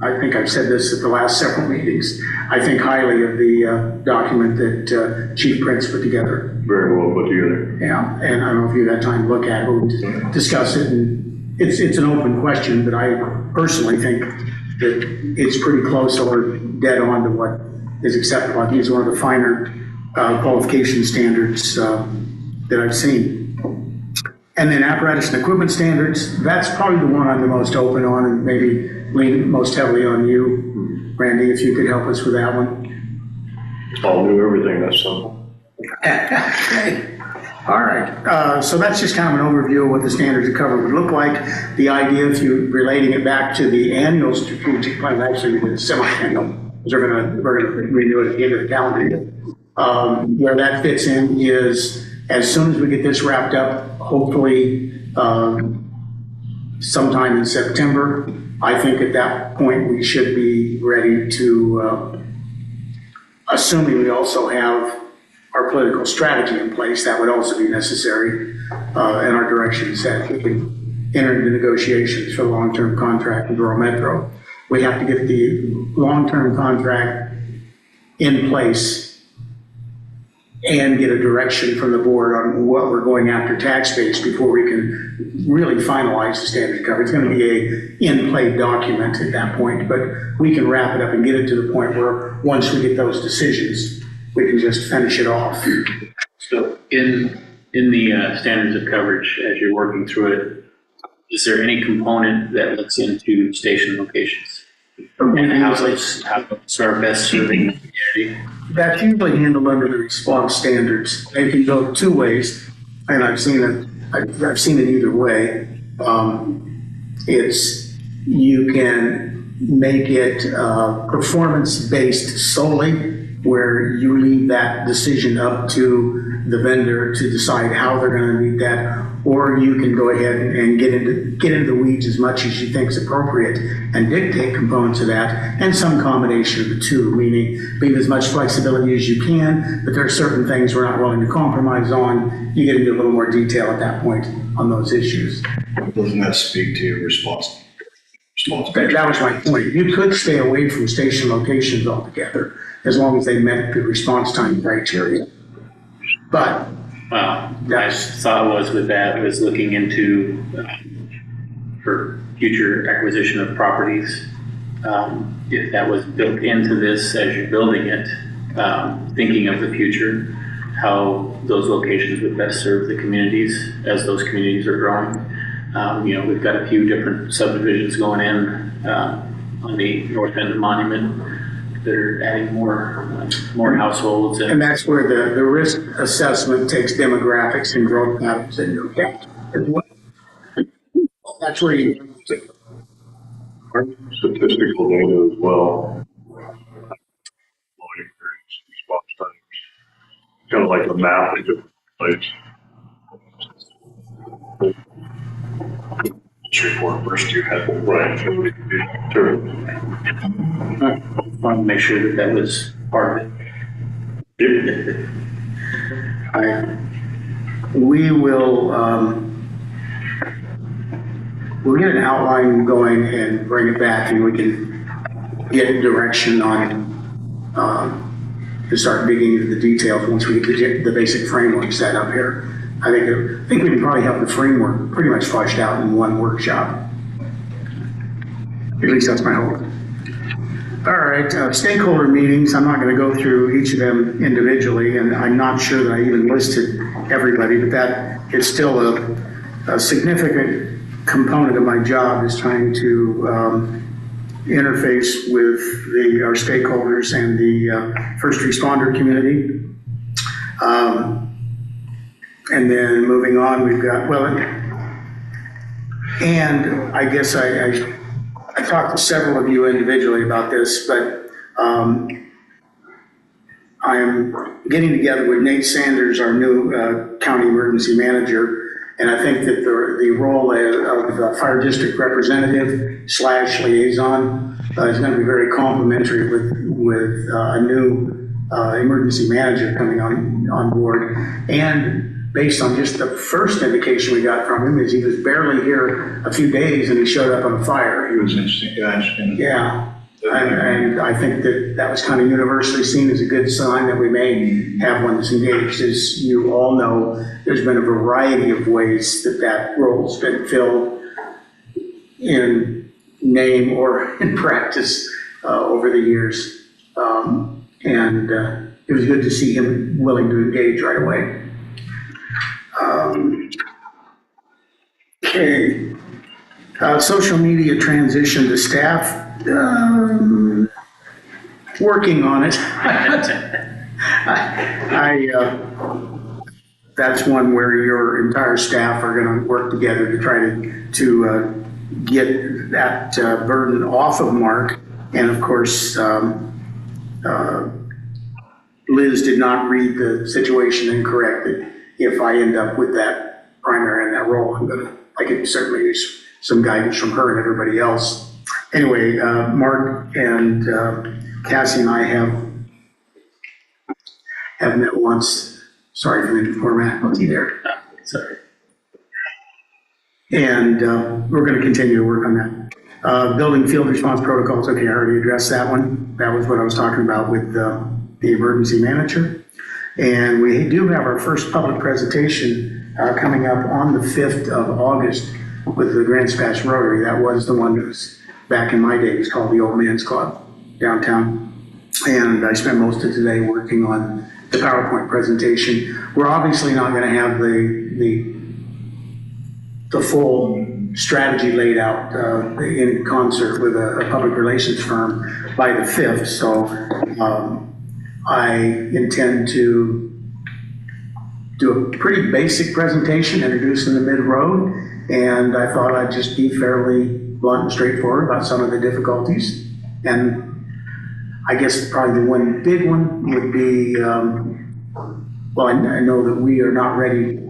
I think I've said this at the last several meetings, I think highly of the document that Chief Prince put together. Very well put together. Yeah, and I don't know if you had time to look at it or discuss it. And it's an open question, but I personally think that it's pretty close or dead on to what is acceptable. I think it's one of the finer qualification standards that I've seen. And then apparatus and equipment standards, that's probably the one I'm the most open on and maybe lean most heavily on you, Randy, if you could help us with that one. I'll do everything, that's simple. Okay. All right, so that's just kind of an overview of what the standards of cover would look like. The idea, if you're relating it back to the annual strategic plan, actually we did a semi-annual, because we're going to renew it at the end of the calendar year. Where that fits in is, as soon as we get this wrapped up, hopefully sometime in September, I think at that point we should be ready to, assuming we also have our political strategy in place, that would also be necessary, and our direction set. We can enter into negotiations for the long-term contract with Rural Metro. We have to get the long-term contract in place and get a direction from the board on what we're going after tax base before we can really finalize the standard of cover. It's going to be a in-play document at that point, but we can wrap it up and get it to the point where once we get those decisions, we can just finish it off. So in the standards of coverage, as you're working through it, is there any component that looks into station locations? And how those are best serving the community? That's usually handled under the response standards. They can go two ways, and I've seen it either way. It's, you can make it performance-based solely, where you leave that decision up to the vendor to decide how they're going to meet that, or you can go ahead and get into the weeds as much as you think is appropriate and dictate components of that, and some combination of the two, meaning leave as much flexibility as you can, but there are certain things we're not willing to compromise on. You get into a little more detail at that point on those issues. Doesn't that speak to response? That was my point. You could stay away from station locations altogether as long as they met the response time criteria. But Well, my thought was with that was looking into for future acquisition of properties. If that was built into this as you're building it, thinking of the future, how those locations would best serve the communities as those communities are growing. We've got a few different subdivisions going in on the north end of Monument that are adding more households. And that's where the risk assessment takes demographics and growth patterns into account as well. That's where you Statistical data as well. Response times. Kind of like a map of different places. Report first you had. Right. Sure. I wanted to make sure that was part of it. We will, we'll get an outline going and bring it back, and we can get direction on, to start digging into the details once we get the basic framework set up here. I think we can probably have the framework pretty much fleshed out in one workshop. At least that's my hope. All right, stakeholder meetings, I'm not going to go through each of them individually, and I'm not sure that I even listed everybody, but that is still a significant component of my job, is trying to interface with our stakeholders and the first responder community. And then moving on, we've got, well, and I guess I talked to several of you individually about this, but I'm getting together with Nate Sanders, our new county emergency manager, and I think that the role of fire district representative / liaison is going to be very complementary with a new emergency manager coming on board. And based on just the first indication we got from him, is he was barely here a few days and he showed up on a fire. He was interesting, Yeah. And I think that was kind of universally seen as a good sign that we may have one that's engaged. As you all know, there's been a variety of ways that role's been filled in name or in practice over the years. And it was good to see him willing to engage right away. Okay. Social media transition to staff. Working on it. That's one where your entire staff are going to work together to try to get that burden off of Mark. And of course, Liz did not read the situation incorrectly. If I end up with that primary in that role, I could certainly use some guidance from her and everybody else. Anyway, Mark and Cassie and I have met once. Sorry for the formality there. Sorry. And we're going to continue to work on that. Building field response protocols. Okay, I already addressed that one. That was what I was talking about with the emergency manager. And we do have our first public presentation coming up on the 5th of August with the Grants Pass Rotary. That was the one that was back in my day. It was called the Old Man's Club downtown. And I spent most of today working on the PowerPoint presentation. We're obviously not going to have the full strategy laid out in concert with a public relations firm by the 5th. So I intend to do a pretty basic presentation, introducing the mid-road, and I thought I'd just be fairly blunt and straightforward about some of the difficulties. And I guess probably the one big one would be, well, I know that we are not ready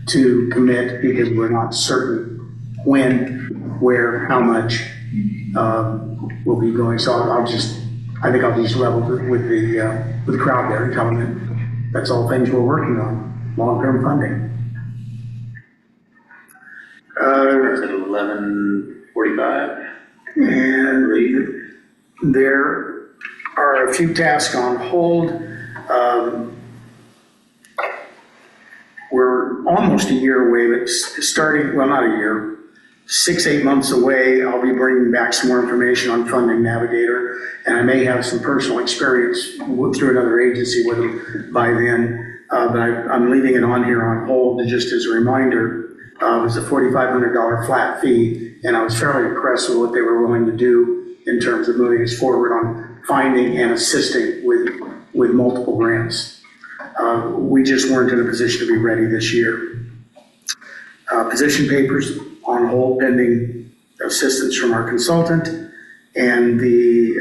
to commit because we're not certain when, where, how much will be going. So I think I'll just level with the crowd there and tell them that that's all things we're working on, long-term funding. It's at 11:45. And there are a few tasks on hold. We're almost a year away, but starting, well, not a year, 6-8 months away, I'll be bringing back some more information on Funding Navigator, and I may have some personal experience through another agency with them by then, but I'm leaving it on here on hold just as a reminder. It was a $4,500 flat fee, and I was fairly impressed with what they were willing to do in terms of moving us forward on finding and assisting with multiple grants. We just weren't in a position to be ready this year. Position papers on hold pending assistance from our consultant, and the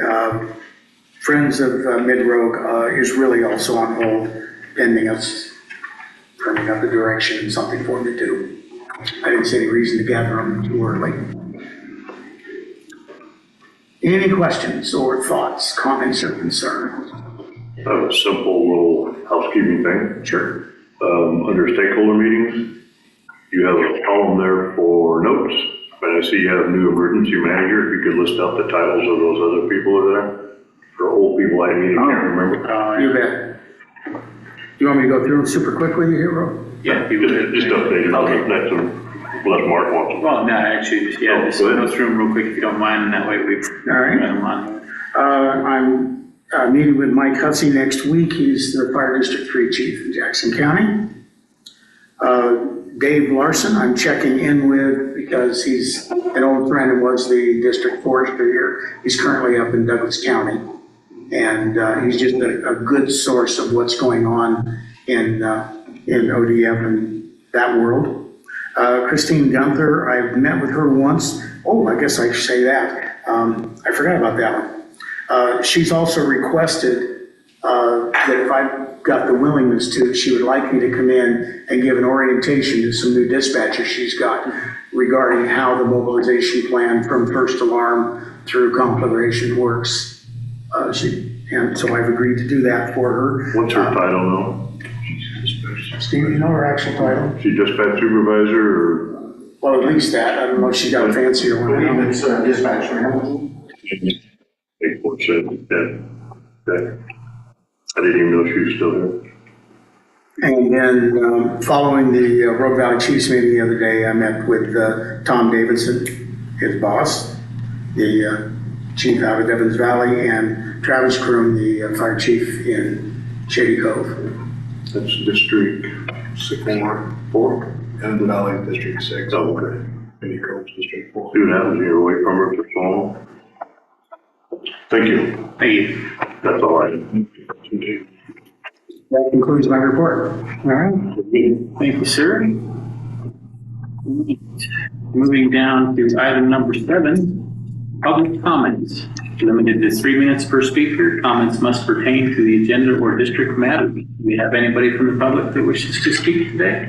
Friends of Mid-Rogue is really also on hold pending us turning up the direction and something for them to do. I didn't see any reason to gather them too early. Any questions or thoughts, comments, or concerns? I have a simple little housekeeping thing. Sure. Under stakeholder meetings, you have a column there for notes. And I see you have new emergency manager. If you could list out the titles of those other people over there. For old people like me, I can't remember. You bet. You want me to go through them super quickly here, Ro? Yeah. Just update it. Okay. That's unless Mark wants to. Well, no, actually, just go through them real quick if you don't mind, and that way we've All right. got them on. I'm meeting with Mike Hussey next week. He's the Fire District 3 Chief in Jackson County. Dave Larson, I'm checking in with because he's an old friend and was the district forester here. He's currently up in Douglas County. And he's just a good source of what's going on in ODF and that world. Christine Gunther, I've met with her once. Oh, I guess I should say that. I forgot about that one. She's also requested that if I've got the willingness to, she would like me to come in and give an orientation to some new dispatchers she's got regarding how the mobilization plan from first alarm through conflagration works. And so I've agreed to do that for her. What's her title now? Steve, you know her actual title? She dispatch supervisor or? Well, at least that. I don't know if she got a fancier one. I believe it's dispatch manager. 847, yeah. Okay. I didn't even know she was still there. And then following the Rogue Valley Chiefs meeting the other day, I met with Tom Davidson, his boss, the chief out of Devons Valley, and Travis Kroom, the fire chief in Shady Cove. That's District 4? And the Valley District 6. Oh, okay. Shady Cove District 4. See what happens when you're away from her for so long. Thank you. Thank you. That's all I have. That concludes my report. All right. Thank you, sir. Moving down to item number 7, public comments. Limited to 3 minutes per speaker. Comments must pertain to the agenda or district matter. Do we have anybody from the public that wishes to speak today?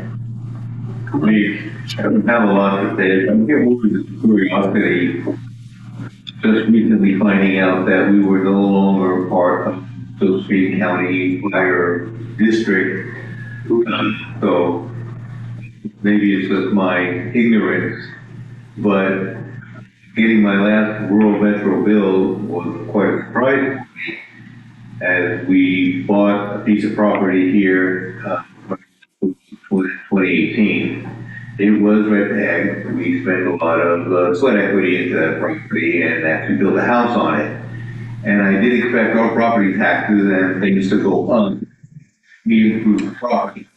We haven't had a lot to say. I'm here with the curiosity. Just recently finding out that we were no longer part of the Street County Fire District. So maybe it's just my ignorance, but getting my last rural metro bill was quite a surprise to me, as we bought a piece of property here in 2018. It was red tagged. We spent a lot of sweat equity into that property and actually built a house on it. And I did expect our property taxes and things to go up. We improved the property.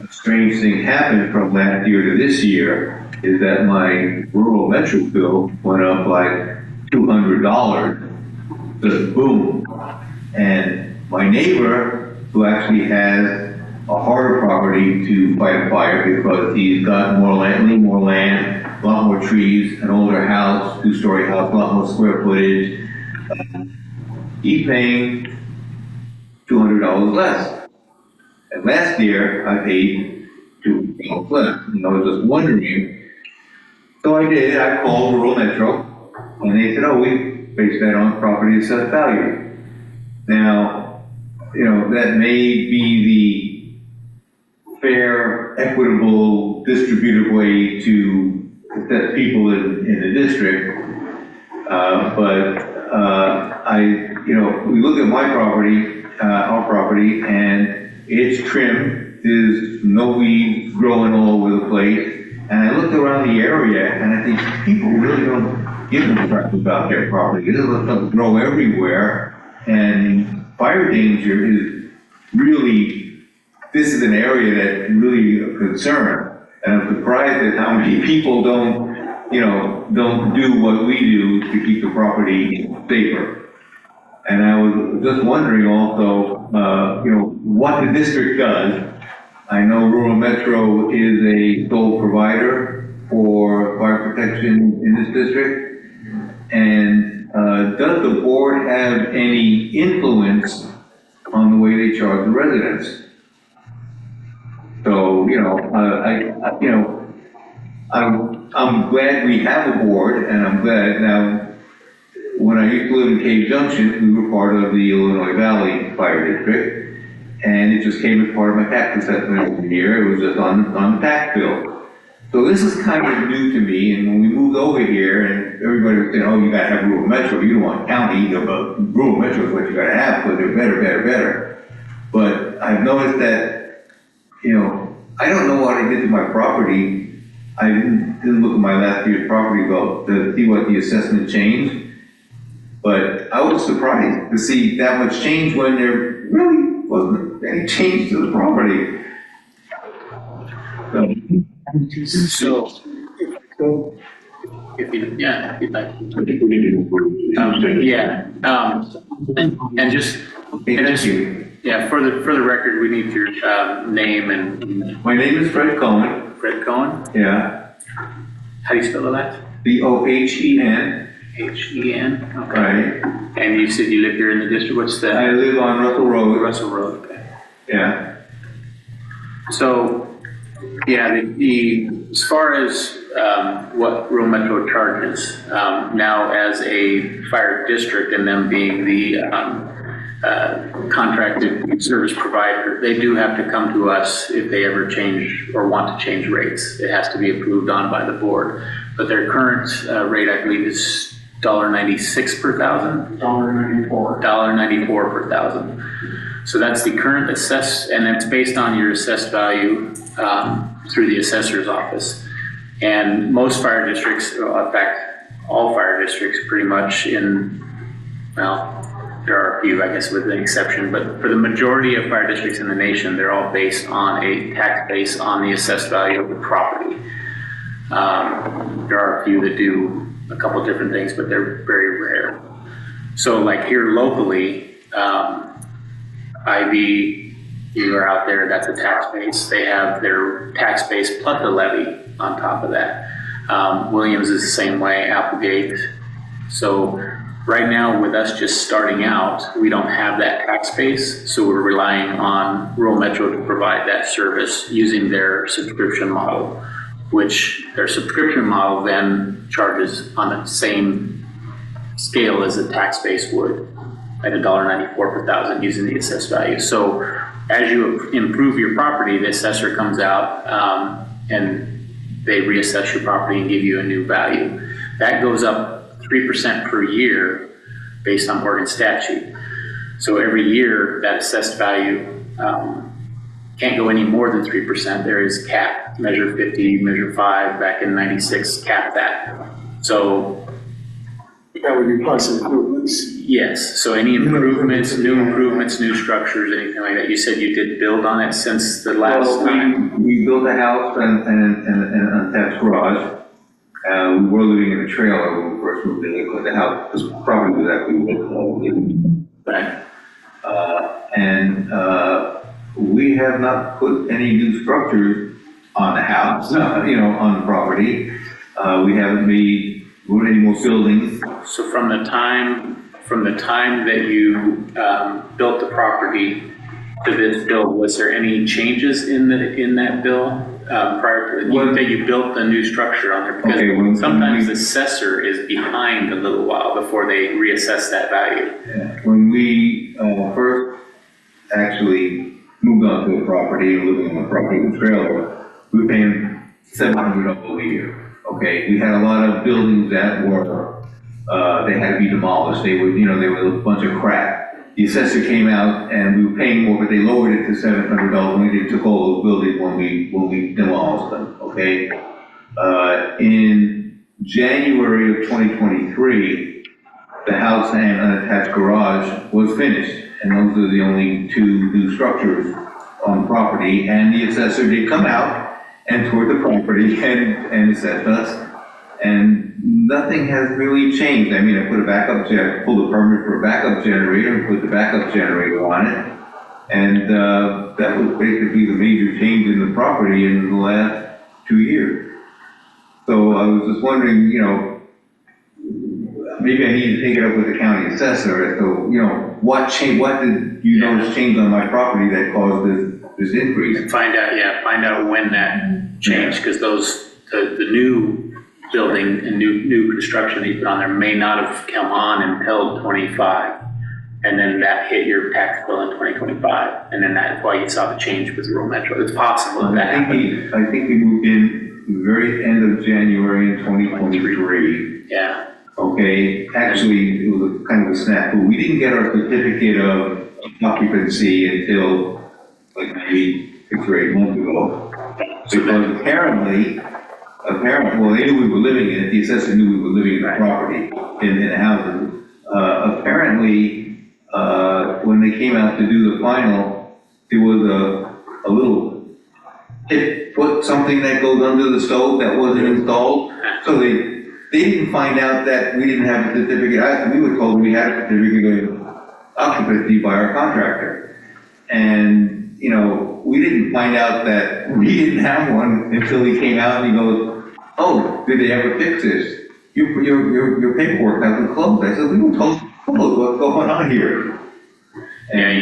A strange thing happened from last year to this year is that my rural metro bill went up like $200. Just boom. And my neighbor, who actually has a harder property to fight a fire because he's got more land, a lot more trees, an older house, 2-story house, a lot more square footage. He's paying $200 less. And last year I paid $200 less. And I was just wondering. So I did. I called Rural Metro, and they said, "Oh, we base that on property assessed value." Now, you know, that may be the fair, equitable, distributive way to assess people in the district. We look at my property, our property, and it's trimmed. There's no weeds growing all over the place. And I looked around the area, and I think people really don't give a crap about their property. It doesn't grow everywhere, and fire danger is really, this is an area that's really a concern. And I'm surprised at how many people don't do what we do to keep the property safer. And I was just wondering also, what the district does. I know Rural Metro is a sole provider for fire protection in this district. And does the board have any influence on the way they charge the residents? So, I'm glad we have a board, and I'm glad now. When I used to live in Cave Junction, we were part of the Illinois Valley Fire District, and it just came as part of my tax assessment every year. It was just on the tax bill. So this is kind of new to me, and when we moved over here, and everybody was saying, oh, you gotta have rural metro, you don't want county, but rural metro is what you gotta have, because they're better. But I've noticed that, you know, I don't know what I did to my property. I didn't look at my last year's property bill to see what the assessment changed. But I was surprised to see that much change when there really wasn't any change to the property. So, if you, yeah, if you'd like. I think we need to improve. Yeah, and just, yeah, for the record, we need your, name and. My name is Fred Cohen. Fred Cohen? Yeah. How do you spell that? Bohen. H-E-N? Okay. Right. And you said you live here in the district, what's the? I live on Russell Road. Russell Road, okay. Yeah. So, yeah, as far as what rural metro charges, now as a fire district and them being the contracted service provider, they do have to come to us if they ever change or want to change rates. It has to be approved on by the board. But their current rate, I believe, is $1.96 per thousand? $1.94. $1.94 per thousand. So that's the current assessed, and it's based on your assessed value through the assessor's office. And most fire districts, in fact, all fire districts pretty much well, there are a few, I guess, with an exception, but for the majority of fire districts in the nation, they're all based on a tax base on the assessed value of the property. There are a few that do a couple different things, but they're very rare. So like here locally, IV, you are out there, that's a tax base. They have their tax base plus a levy on top of that. Williams is the same way, Applegate. So right now with us just starting out, we don't have that tax base. So we're relying on rural metro to provide that service using their subscription model, which their subscription model then charges on the same scale as a tax base would at $1.94 per thousand using the assessed value. So as you improve your property, the assessor comes out and they reassess your property and give you a new value. That goes up 3% per year based on Oregon statute. So every year that assessed value can't go any more than 3%. There is cap, measure 50, measure 5, back in 96, cap that. So That would be plus improvements. yes, so any improvements, new structures, anything like that. You said you did build on it since the last time? We built a house and an attached garage. We were living in a trailer when we first moved in because the house was probably exactly what Right. we have not put any new structures on the house, on the property. We haven't made any more buildings. So from the time that you built the property to this bill, was there any changes in that bill prior to that you built the new structure on there? Because sometimes the assessor is behind a little while before they reassess that value. Yeah. When we first actually moved onto the property and living on the property in the trailer, we were paying $700 a year. Okay, we had a lot of buildings that were, they had to be demolished. They were a bunch of crap. The assessor came out and we were paying more, but they lowered it to $700 when they took all those buildings when we demolished them, okay? In January of 2023, the house and unattached garage was finished. And those are the only two new structures on the property. And the assessor did come out and toured the property and assessed us, and nothing has really changed. I mean, I put a backup generator, pulled a permit for a backup generator and put the backup generator on it, and that was basically the major change in the property in the last 2 years. So I was just wondering, maybe I need to take it up with the county assessor as to, what did you notice change on my property that caused this increase? Find out when that changed, because the new building and new construction that you put on there may not have come on until 25. And then that hit your tax bill in 2025, and then that's why you saw the change with rural metro. It's possible that happened. I think we moved in the very end of January in 2023. Yeah. Okay, actually, it was a kind of a snap, but we didn't get our certificate of occupancy until like maybe 6 or 8 months ago. Because apparently, well, they knew we were living in it, the assessor knew we were living in the property, in the houses. Apparently, when they came out to do the final, there was a little foot something that goes under the stove that wasn't installed. So they didn't find out that we didn't have a certificate. We were told we had a certificate of occupancy by our contractor. And, you know, we didn't find out that we didn't have one until he came out and he goes, "Oh, did they ever fix this? Your paperwork hasn't closed." I said, "We were told what's going on here." And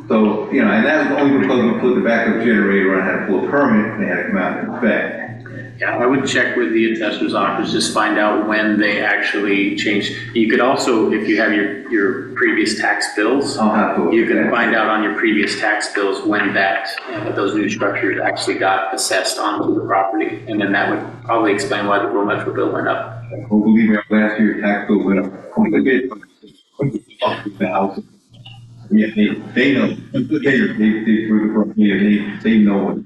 so, you know, and that was only because we put the backup generator on, had a full permit, and they had to come out and inspect. Yeah, I would check with the assessor's office, just find out when they actually changed. You could also, if you have your previous tax bills, I'll have to. you can find out on your previous tax bills when that, those new structures actually got assessed onto the property. And then that would probably explain why the rural metro bill went up. Well, believe me, last year tax bill went up quite a bit. Yeah, they know. They threw the property, they know it.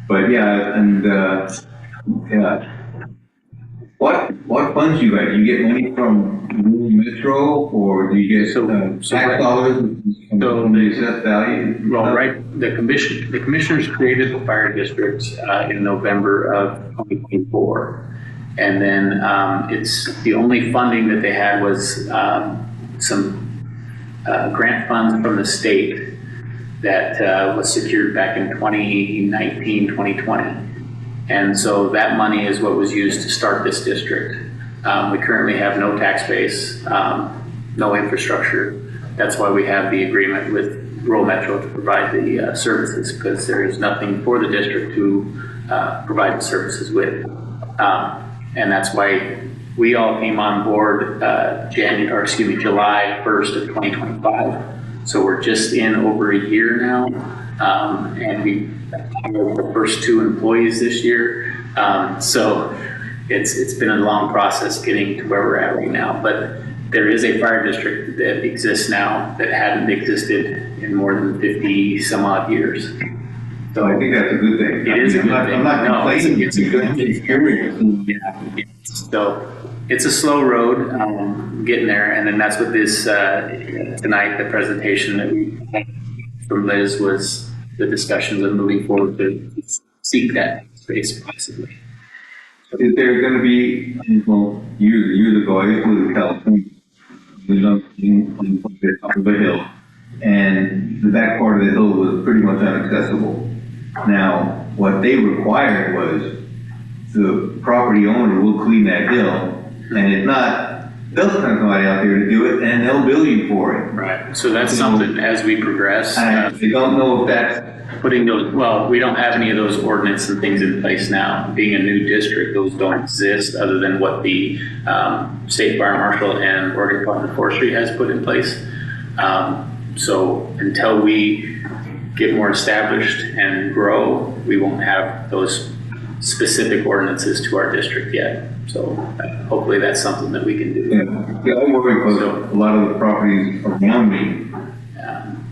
But yeah, and yeah. What funds you got? Do you get money from rural metro, or do you get tax dollars from the assessed value? Well, right, the commissioners created the fire district in November of 2024. And then it's the only funding that they had was some grant funds from the state that was secured back in 2019, 2020. And so that money is what was used to start this district. We currently have no tax base, no infrastructure. That's why we have the agreement with rural metro to provide the services, because there is nothing for the district to provide the services with. And that's why we all came on board July 1st of 2025. So we're just in over a year now, and we hired the first 2 employees this year. So it's been a long process getting to where we're at right now. But there is a fire district that exists now that hadn't existed in more than 50 some odd years. So I think that's a good thing. It is a good thing. I'm not complaining. It's a good thing. Yeah. So it's a slow road getting there, and then that's what this tonight, the presentation that we had from Liz was the discussions of moving forward to seek that space possibly. Is there going to be, well, years ago, I used to live in California, we lived on the top of a hill, and the back part of the hill was pretty much inaccessible. Now, what they required was the property owner will clean that hill, and if not, they'll send somebody out there to do it, and they'll bill you for it. Right. So that's something as we progress. I don't know if that's putting those, well, we don't have any of those ordinance and things in place now. Being a new district, those don't exist other than what the State Fire Marshal and Oregon Department of Forestry has put in place. So until we get more established and grow, we won't have those specific ordinances to our district yet. So hopefully that's something that we can do. Yeah, I'm worried because a lot of the properties around me,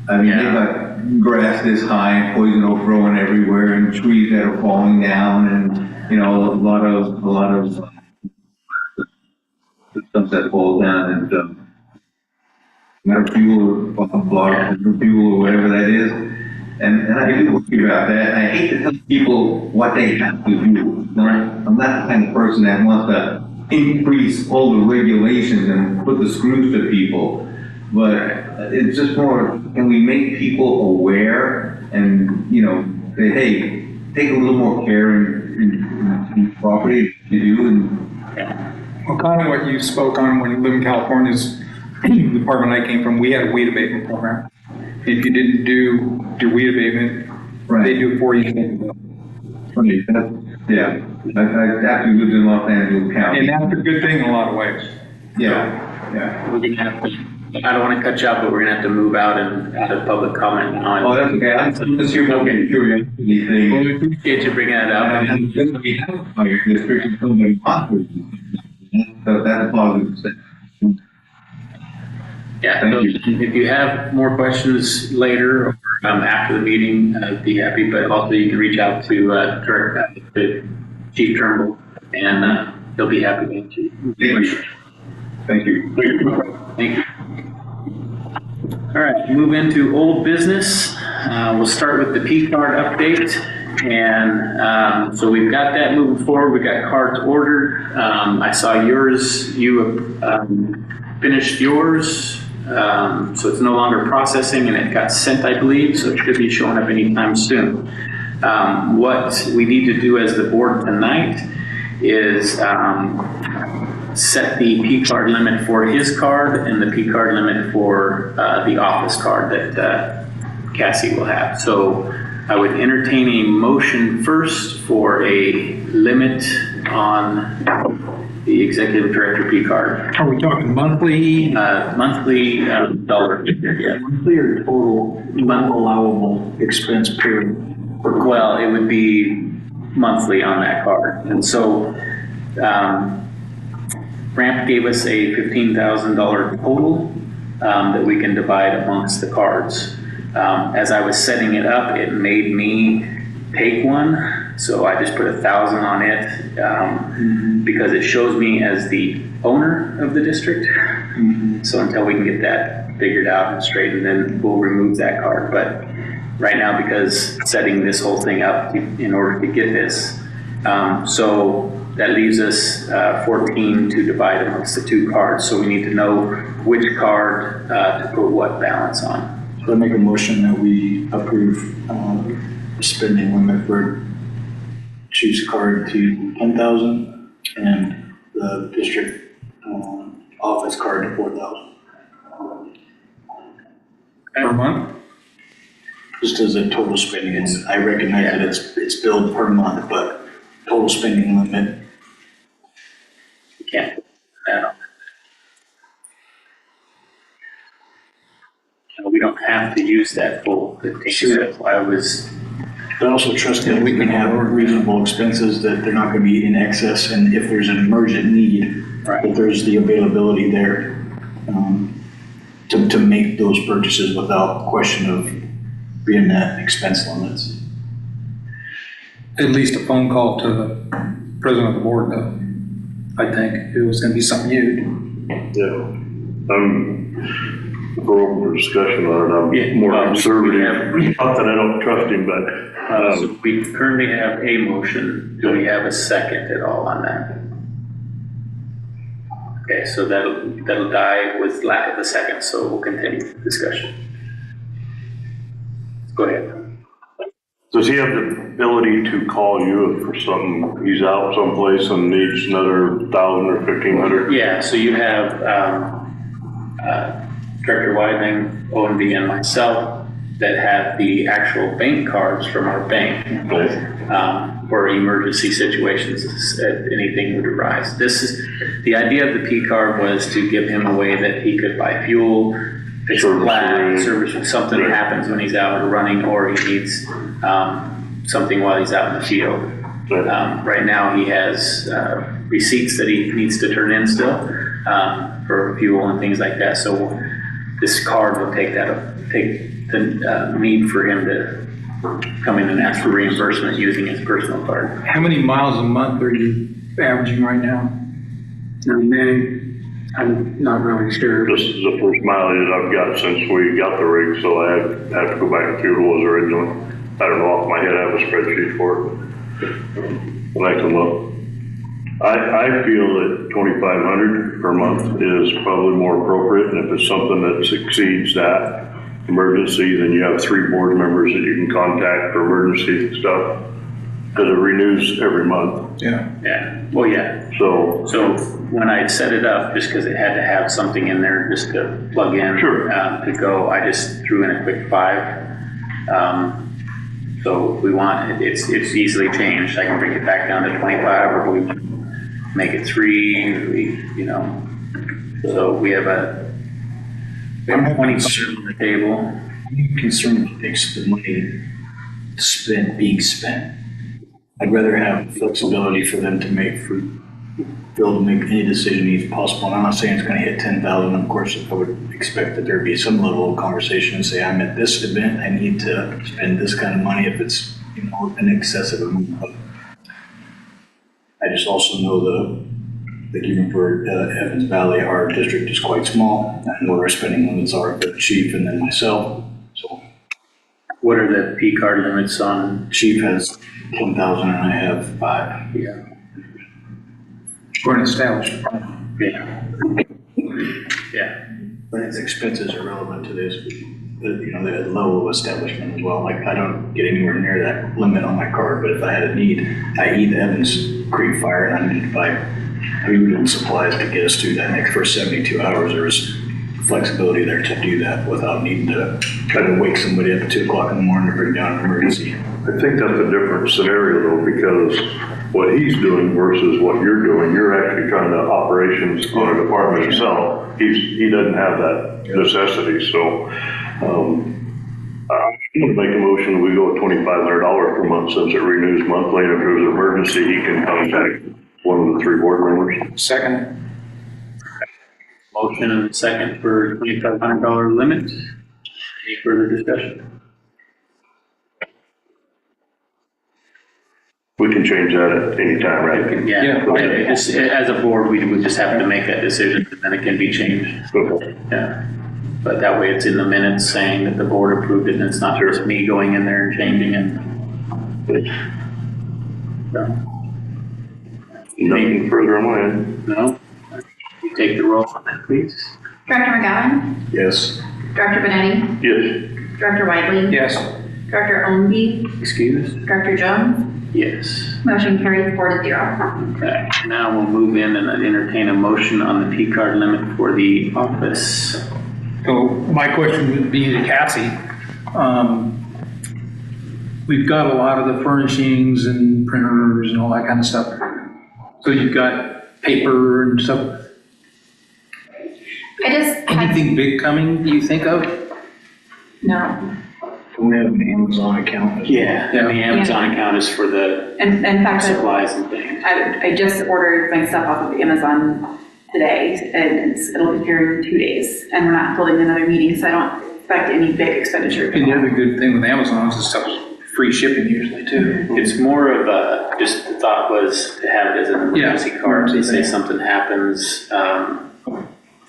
I mean, they've got grass this high, poison oak growing everywhere, and trees that are falling down, and, you know, a lot of stuff that falls down, and metal fuel or fuel or whatever that is. And I do worry about that, and I hate to tell people what they have to do. I'm not the kind of person that wants to increase all the regulations and put the screws to people, but it's just more, can we make people aware and, you know, say, hey, take a little more care in property you do. And Well, kind of what you spoke on when you live in California is the department I came from, we had a weed abatement program. If you didn't do your weed abatement, they do it for you. Yeah, I actually lived in Los Angeles County. And that's a good thing in a lot of ways. Yeah, Yeah. we're gonna have to, I don't want to cut you off, but we're gonna have to move out and out of public comment on. Oh, that's okay. I'm just here looking curiosity thing. Well, we appreciate you bringing that up. And then we have a fire district and somebody offers it. So that's a positive step. Yeah, Thank so you. if you have more questions later or after the meeting, I'd be happy, but also you can reach out to Chief Turnbull and he'll be happy to answer you. Thank you. Thank you. All right, move into old business. We'll start with the P card update. And so we've got that moving forward. We've got cards ordered. I saw yours, you finished yours. So it's no longer processing and it got sent, I believe, so it should be showing up anytime soon. What we need to do as the board tonight is set the P card limit for his card and the P card limit for the office card that Cassie will have. So I would entertain a motion first for a limit on the executive director P card. Are we talking monthly? Monthly dollar figure, yeah. Monthly or total allowable expense period? Well, it would be monthly on that card. And so Ramp gave us a $15,000 total that we can divide amongst the cards. As I was setting it up, it made me take one. So I just put 1,000 on it because it shows me as the owner of the district. So until we can get that figured out and straightened, then we'll remove that card. But right now, because setting this whole thing up in order to get this, so that leaves us 14 to divide amongst the two cards. So we need to know which card to put what balance on. So I make a motion that we approve spending limit for Chief's card to 10,000 and the district office card to 4,000. Per month? Just as a total spending, I recognize that it's billed per month, but total spending limit. You can't put that on. We don't have to use that full 15. That's why I was. But also trust that we can have reasonable expenses, that they're not going to be in excess, and if there's an emergent need, Right. that there's the availability there to make those purchases without question of being at expense limits. At least a phone call to the president of the board, though. I think if it was going to be something huge. Yeah. We're open for discussion on it. I'm more conservative. Not that I don't trust him, but. So we currently have a motion. Do we have a second at all on that? Okay, so that'll die with lack of a second, so we'll continue the discussion. Go ahead. Does he have the ability to call you if for something, he's out someplace and needs another 1,000 or 1,500? Yeah, so you have Director Weidling, ONB, and myself that have the actual bank cards from our bank for emergency situations if anything would arise. This is the idea of the P card, was to give him a way that he could buy fuel, fix a flat, service if something happens when he's out running, or he needs something while he's out in the field. Right now he has receipts that he needs to turn in still for fuel and things like that. So this card will take the need for him to come in and ask for reimbursement using his personal card. How many miles a month are you averaging right now? I'm not really sure. This is the first mileage I've got since we got the rig, so I have to go back and see what it was originally. I don't know off my head, I have a spreadsheet for it. And I can look. I feel that 2,500 per month is probably more appropriate, and if it's something that exceeds that emergency, then you have 3 board members that you can contact for emergency stuff, because it renews every month. Yeah, well, yeah. So when I set it up, just because it had to have something in there just to plug in to go, I just threw in a quick 5. So if we want, it's easily changed. I can bring it back down to 25, or we make it 3, So we have a 25 on the table. I'm concerned with the money being spent. I'd rather have flexibility for them to be able to make any decision as possible. And I'm not saying it's going to hit 10,000. Of course, I would expect that there'd be some level of conversation and say, I'm at this event, I need to spend this kind of money if it's, an excessive amount. But I just also know that even for Evans Valley, our district is quite small, and what our spending limits are for the chief and then myself. So What are the P card limits on? chief has 10,000 and I have 5. Yeah. For an established. Yeah. Yeah. But its expenses are relevant to this, the level of establishment as well. Like, I don't get anywhere near that limit on my card, but if I had a need, i.e. the Evans Creek fire, and I needed to buy food and supplies to get us through that next first 72 hours, there was flexibility there to do that without needing to try to wake somebody up at 2 o'clock in the morning to bring down an emergency. I think that's a different scenario though, because what he's doing versus what you're doing, you're actually trying to operations on a department itself. He doesn't have that necessity, so, I'm gonna make a motion, we go with $2,500 per month since it renews monthly, and if there's an emergency, he can contact one of the 3 board members. Second. Motion and a second for $2,500 limit. Any further discussion? We can change that at any time, right? Yeah. As a board, we would just have to make that decision, and then it can be changed. Okay. Yeah. But that way it's in the minutes saying that the board approved it, and it's not just me going in there and changing it. So, Nothing further on my end. no? You take the roll on that, please. Director McGowan? Yes. Director Benetti? Yes. Director Whiteley? Yes. Director Ownby? Excuse? Director Jones? Yes. Motion carries 4-0. Okay, now we'll move in and entertain a motion on the P card limit for the office. So my question would be to Cassie. We've got a lot of the furnishings and printers and all that kind of stuff. So you've got paper and stuff. I just had, Anything big coming you think of? no. We have an Amazon account. Yeah, and the Amazon account is for the In fact, supplies and things. I just ordered my stuff off of Amazon today, and it'll be here in 2 days, and we're not holding another meeting, so I don't expect any big expenditure. And the other good thing with Amazon is the stuff's free shipping usually too. It's more of a, just the thought was to have it as an emergency card, to say something happens,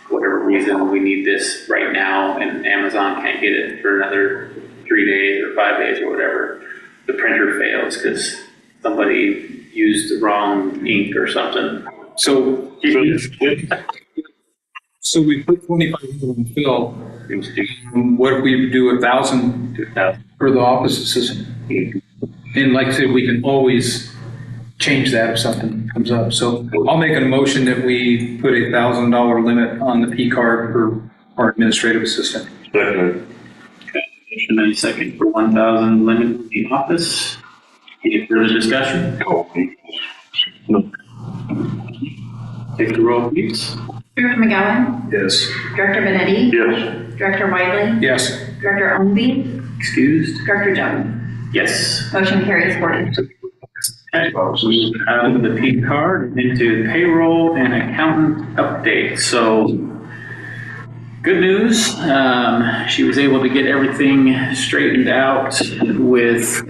whatever reason, we need this right now, and Amazon can't get it for another 3 days or 5 days or whatever. The printer fails because somebody used the wrong ink or something. So we put 2,500 in Phil. What if we do 1,000 for the office assistant? And like I said, we can always change that if something comes up. So I'll make a motion that we put $1,000 limit on the P card for our administrative assistant. Second. Motion and a second for 1,000 limit in the office. Any further discussion? No. Take the roll, please. Director McGowan? Yes. Director Benetti? Yes. Director Whiteley? Yes. Director Ownby? Excused? Director Jones? Yes. Motion carries 4-2. Okay, we have the P card into payroll and accountant update. So, good news. She was able to get everything straightened out with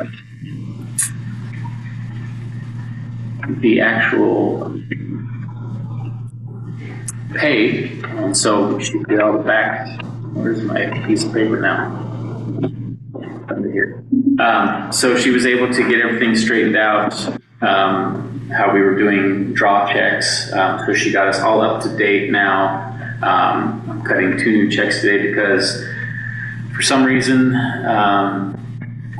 the actual pay. And so she did all the back. Where's my piece of paper now? Under here. So she was able to get everything straightened out, how we were doing draw checks. So she got us all up to date now. I'm cutting 2 new checks today because for some reason,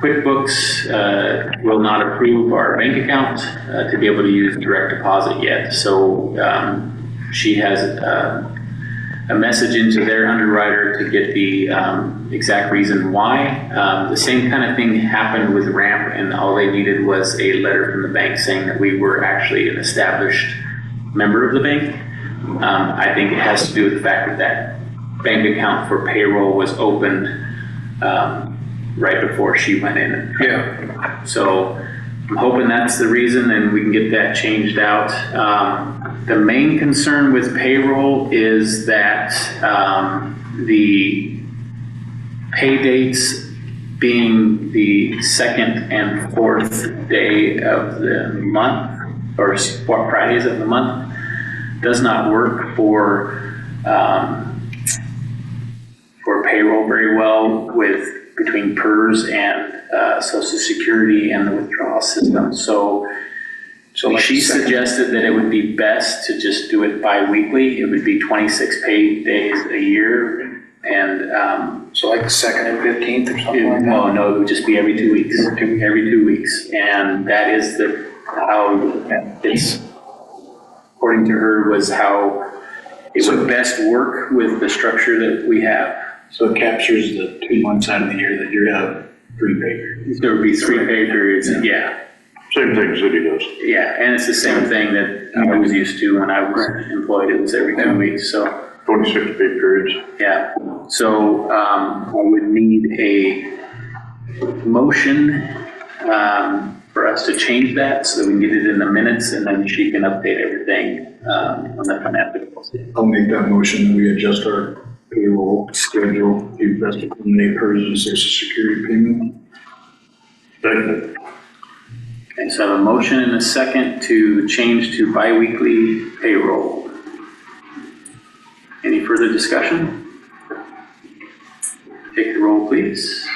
QuickBooks will not approve our bank account to be able to use direct deposit yet. So she has a message into their underwriter to get the exact reason why. The same kind of thing happened with RAMP, and all they needed was a letter from the bank saying that we were actually an established member of the bank. I think it has to do with the fact that that bank account for payroll was opened right before she went in. Yeah. So I'm hoping that's the reason and we can get that changed out. The main concern with payroll is that the pay dates being the second and fourth day of the month, or Fridays of the month, does not work for payroll very well with between PERS and Social Security and the withdrawal system. So like she the second- suggested that it would be best to just do it bi-weekly. It would be 26 pay days a year. And So like the 2nd and 15th or something like that? well, no, it would just be every 2 weeks. Every 2 weeks. And that is how it's, according to her, was how it would best work with the structure that we have. So it captures the 2 months out of the year that you have 3 pay periods. There would be 3 pay periods, yeah. Same thing city does. Yeah, and it's the same thing that I was used to when I was employed. It was every 2 weeks, so. 26 pay periods. Yeah, so I would need a motion for us to change that so that we can get it in the minutes and then she can update everything on the financial. I'll make that motion that we adjust our payroll schedule to best accommodate PERS and Social Security payment. Second. Okay, so I have a motion and a second to change to bi-weekly payroll. Any further discussion? Take the roll, please.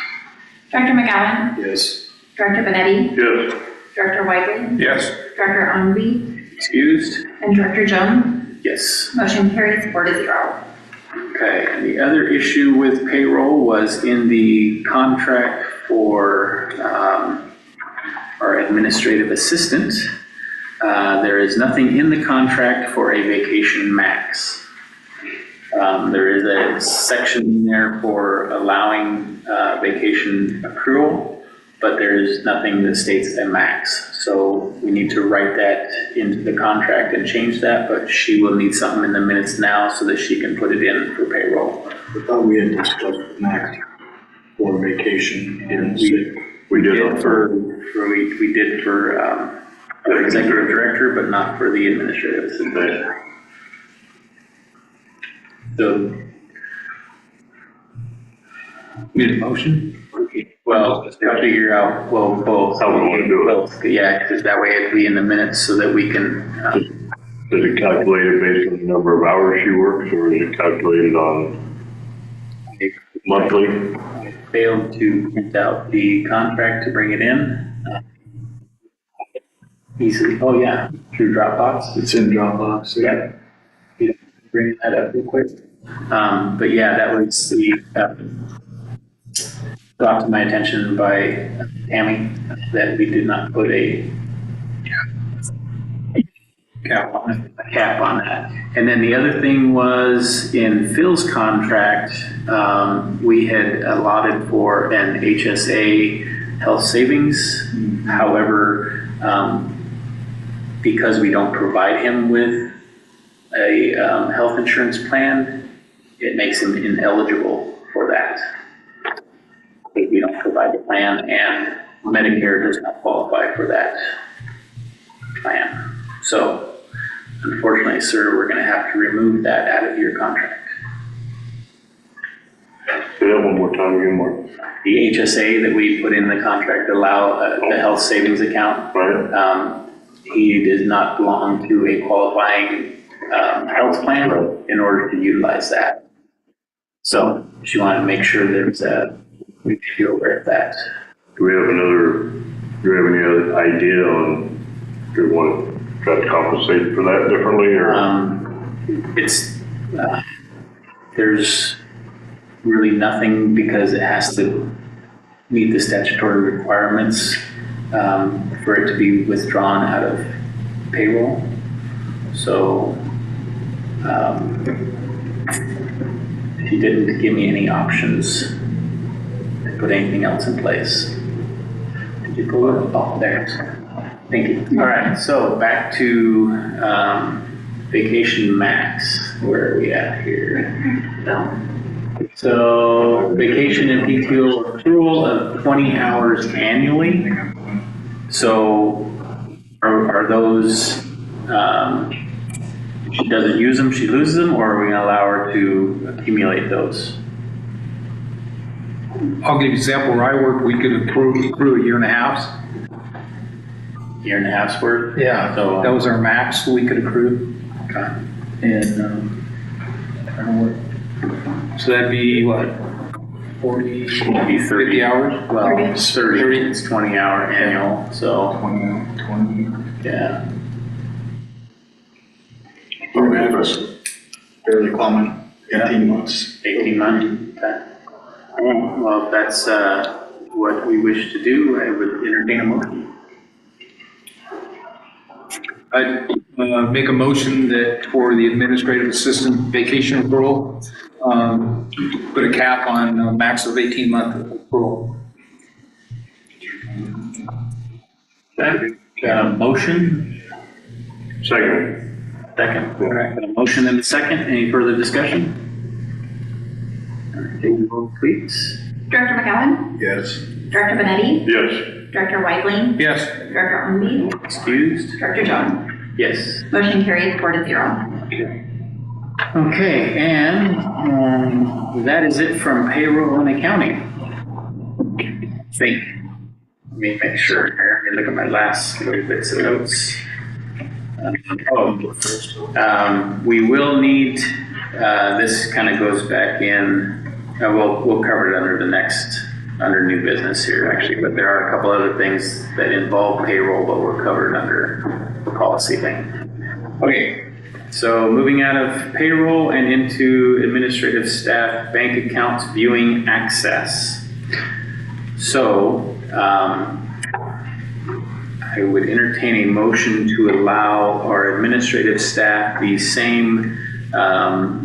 Director McGowan, Yes. Director Benetti, Yes. Director Whiteley, Yes. Director Onby, Excused? and Director Jones. Yes. Motion carries 4-0. Okay, and the other issue with payroll was in the contract for our administrative assistant. There is nothing in the contract for a vacation max. There is a section in there for allowing vacation accrual, but there is nothing that states a max. So we need to write that into the contract and change that, but she will need something in the minutes now so that she can put it in for payroll. I thought we had discussed max for vacation and sick. We did We did for our executive director, but not for the administrative assistant. So, Need a motion? well, let's figure out, well, both. How we wanna do it. Both, yeah, because that way it'd be in the minutes so that we can, Is it calculated based on the number of hours she works, or is it calculated on monthly? fail to print out the contract to bring it in. Easily, oh yeah, through Dropbox. It's in Dropbox. Yeah. Bring that up real quick. But yeah, that was the, brought to my attention by Tammy that we did not put a Cap on it. a cap on that. And then the other thing was in Phil's contract, we had allotted for an HSA health savings. However, because we don't provide him with a health insurance plan, it makes him ineligible for that. If we don't provide the plan, and Medicare does not qualify for that plan. So unfortunately, sir, we're going to have to remove that out of your contract. Say that one more time again, Mark. The HSA that we put in the contract allow the health savings account. Right? He does not belong to a qualifying health plan in order to utilize that. So she wanted to make sure that we feel aware of that. Do we have any other idea on, do we want to try to compensate for that differently, or? There's really nothing because it has to meet the statutory requirements for it to be withdrawn out of payroll. So he didn't give me any options to put anything else in place. Did you pull it? Oh, there it is. Thank you. All right, so back to vacation max, where are we at here? So vacation and PTO accrual of 20 hours annually. So are those, if she doesn't use them, she loses them, or are we gonna allow her to accumulate those? I'll give you an example. Where I work, we could accrue a year and a half. Year and a half's worth? Yeah, So, that was our max we could accrue. okay. And, I don't know what, so that'd be what, 40, Maybe 50 hours? Well, it's 30, it's 20 hour annual, so, 20. yeah. Or have us fairly common, 18 months. 18 months, okay. Well, if that's what we wish to do, I would entertain a motion. I'd make a motion that for the administrative assistant vacation accrual, put a cap on a max of 18-month accrual. Okay, got a motion? Second. Second. All right, got a motion and a second. Any further discussion? All right, take the vote, please. Director McGowan? Yes. Director Benetti? Yes. Director Weidling? Yes. Director Omby? Excused? Director Jones? Yes. Motion carries 4-0. Okay, and that is it from payroll and accounting. I think. Let me make sure here. Let me look at my last little bits of notes. We will need, this kind of goes back in, we'll cover it under the next, under new business here actually, but there are a couple other things that involve payroll, but we're covered under the policy thing. Okay, so moving out of payroll and into administrative staff bank accounts viewing access. So, I would entertain a motion to allow our administrative staff the same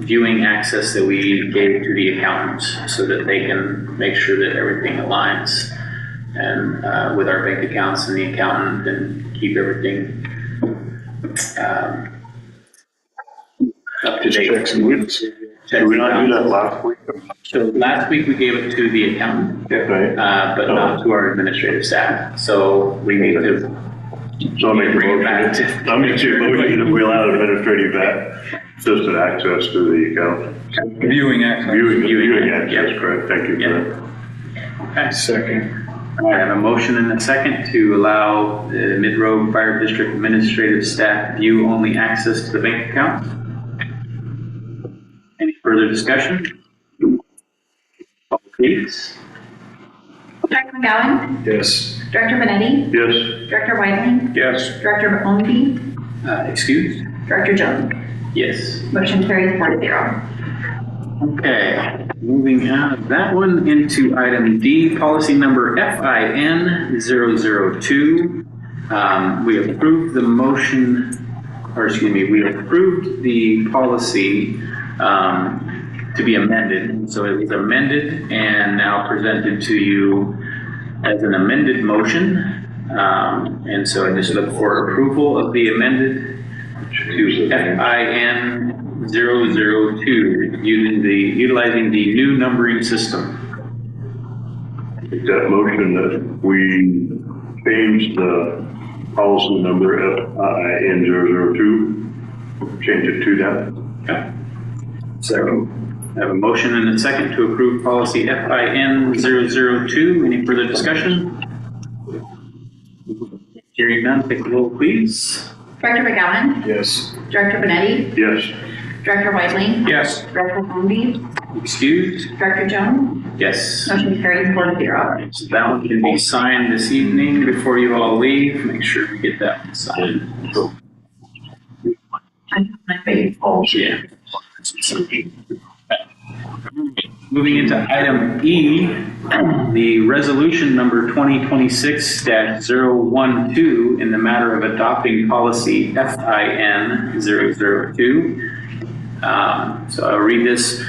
viewing access that we gave to the accountants so that they can make sure that everything aligns and with our bank accounts and the accountant and keep everything up to date. Checks and balances. Did we not do that last week? So last week we gave it to the accountant, Right. but not to our administrative staff. So we need to So I'll make a bring it back motion. to. I'll make a motion that we allow administrative assistant access to the account. Viewing access. Viewing Yep. access, correct. Thank you for Yep. that. Okay. Second. All right, I have a motion and a second to allow the Mid-Road Fire District administrative staff view-only access to the bank account. Any further discussion? Please. Director McGowan? Yes. Director Benetti? Yes. Director Weidling? Yes. Director Omby? Excused? Director Jones? Yes. Motion carries 4-0. Okay, moving out of that one into item D, policy number FIN-002. We approved the motion, or excuse me, we approved the policy to be amended. So it was amended and now presented to you as an amended motion. And so I just look for approval of the amended to FIN-002 utilizing the new numbering system. Make that motion that we change the policy number FIN-002, change it to that. Okay. So I have a motion and a second to approve policy FIN-002. Any further discussion? Hearing none, take the roll, please. Director McGowan? Yes. Director Benetti? Yes. Director Weidling? Yes. Director Omby? Excused? Director Jones? Yes. Motion carries 4-0. So that one can be signed this evening before you all leave. Make sure we get that one signed. Yeah. Moving into item E, the resolution number 2026-012 in the matter of adopting policy FIN-002. So I'll read this.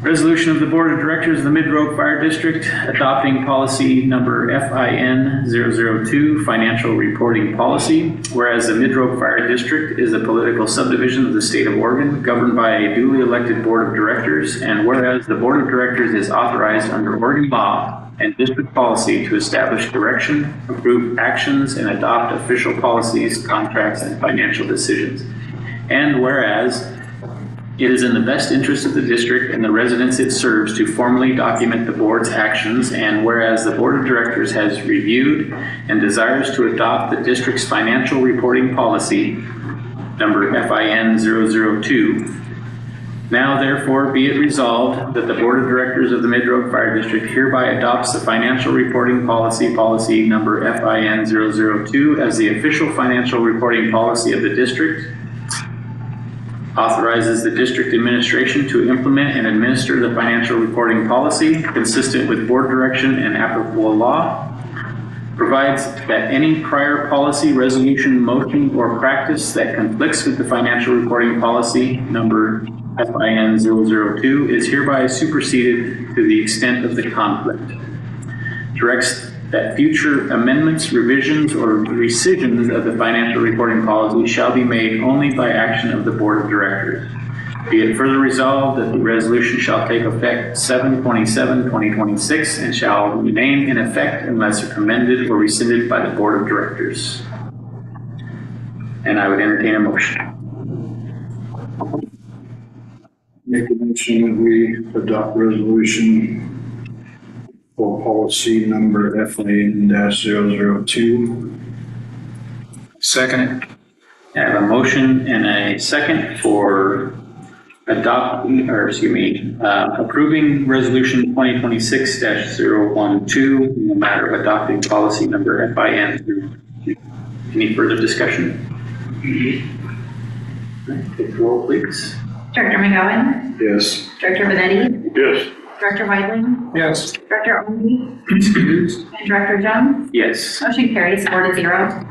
Resolution of the Board of Directors of the Mid-Rogue Fire District adopting policy number FIN-002, Financial Reporting Policy. Whereas the Mid-Rogue Fire District is a political subdivision of the state of Oregon governed by a duly elected Board of Directors, and whereas the Board of Directors is authorized under Oregon law and district policy to establish direction, approve actions, and adopt official policies, contracts, and financial decisions. And whereas it is in the best interest of the district and the residents it serves to formally document the board's actions, and whereas the board of directors has reviewed and desires to adopt the district's financial reporting policy, number FIN-002, now therefore be it resolved that the board of directors of the Mid-Rogue Fire District hereby adopts the financial reporting policy, policy number FIN-002, as the official financial reporting policy of the district, authorizes the district administration to implement and administer the financial reporting policy consistent with board direction and applicable law, provides that any prior policy, resolution, motion, or practice that conflicts with the financial reporting policy number FIN-002 is hereby superseded to the extent of the conflict. Directs that future amendments, revisions, or rescissions of the financial reporting policy shall be made only by action of the board of directors. Be it further resolved that the resolution shall take effect 7/27/2026 and shall remain in effect unless amended or rescinded by the board of directors. And I would entertain a motion. Make a motion that we adopt resolution for policy number FIN-002. Second. I have a motion and a second for approving resolution 2026-012 in the matter of adopting policy number FIN-002. Any further discussion? All right, take the roll, please. Director McGowan? Yes. Director Benetti? Yes. Director Weidling? Yes. Director Ownby? And Director Jones? Yes. Motion carries 4-0.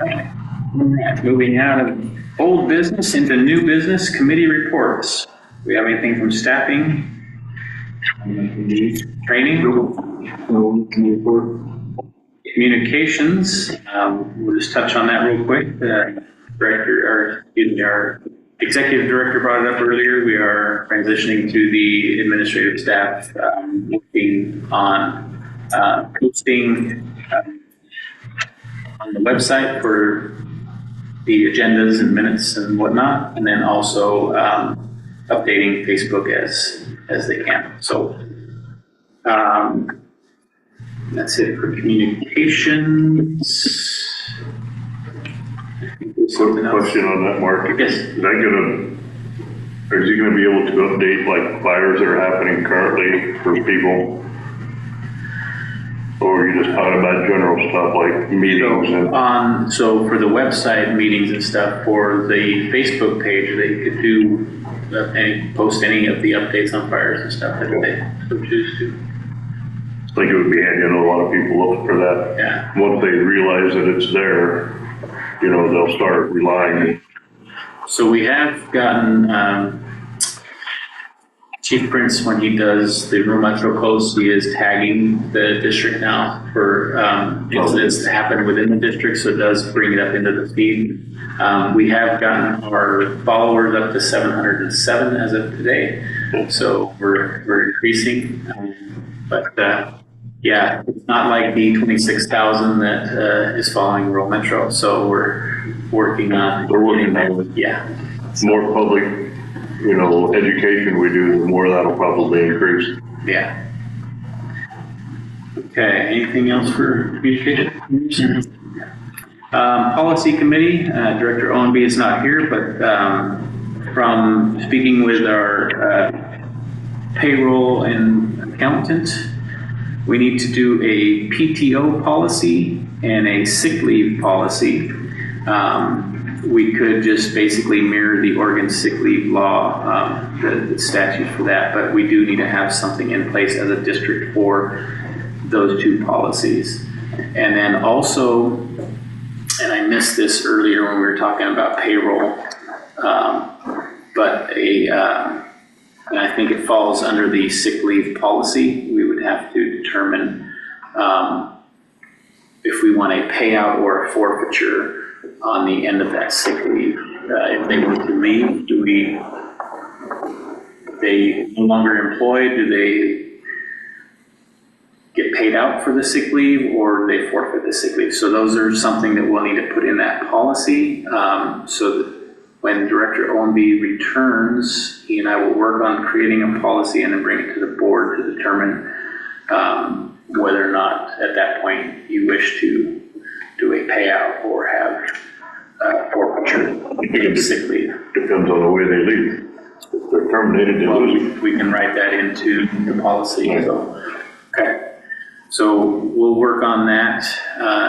Okay. All right, moving out of old business into new business, committee reports. Do we have anything from staffing? Training? Communications, we'll just touch on that real quick. Our executive director brought it up earlier. We are transitioning to the administrative staff, working on posting on the website for the agendas and minutes and whatnot, and then also updating Facebook as they can. So that's it for communications. Quick question on that, Mark. Yes. Is he gonna be able to update like fires that are happening currently for people? Or are you just talking about general stuff like meetings and? So for the website meetings and stuff, for the Facebook page, they could do post any of the updates on fires and stuff that they so choose to. I think it would be handy. I know a lot of people look for that. Yeah. Once they realize that it's there, they'll start relying. So we have gotten Chief Prince, when he does the rural metro codes, he is tagging the district now for incidents that happen within the district, so it does bring it up into the feed. We have gotten our followers up to 707 as of today, so we're increasing. Yeah, it's not like the 26,000 that is following rural metro, so we're working on. We're working on it. Yeah. More public, education we do, the more that'll probably increase. Yeah. Okay, anything else for communication? Policy committee, Director Ownby is not here, but from speaking with our payroll and accountant, we need to do a PTO policy and a sick leave policy. We could just basically mirror the Oregon sick leave law, the statute for that, but we do need to have something in place as a district for those two policies. And then also, and I missed this earlier when we were talking about payroll, but And I think it falls under the sick leave policy. We would have to determine if we want a payout or a forfeiture on the end of that sick leave. If they were to leave, they no longer employed, do they get paid out for the sick leave, or do they forfeit the sick leave? So those are something that we'll need to put in that policy, so that when Director Owenby returns, he and I will work on creating a policy and then bring it to the board to determine whether or not at that point you wish to do a payout or have forfeiture of sick leave. Depends on the way they leave. If they're terminated, they Well, lose. we can write that into the policy, so, okay. So we'll work on that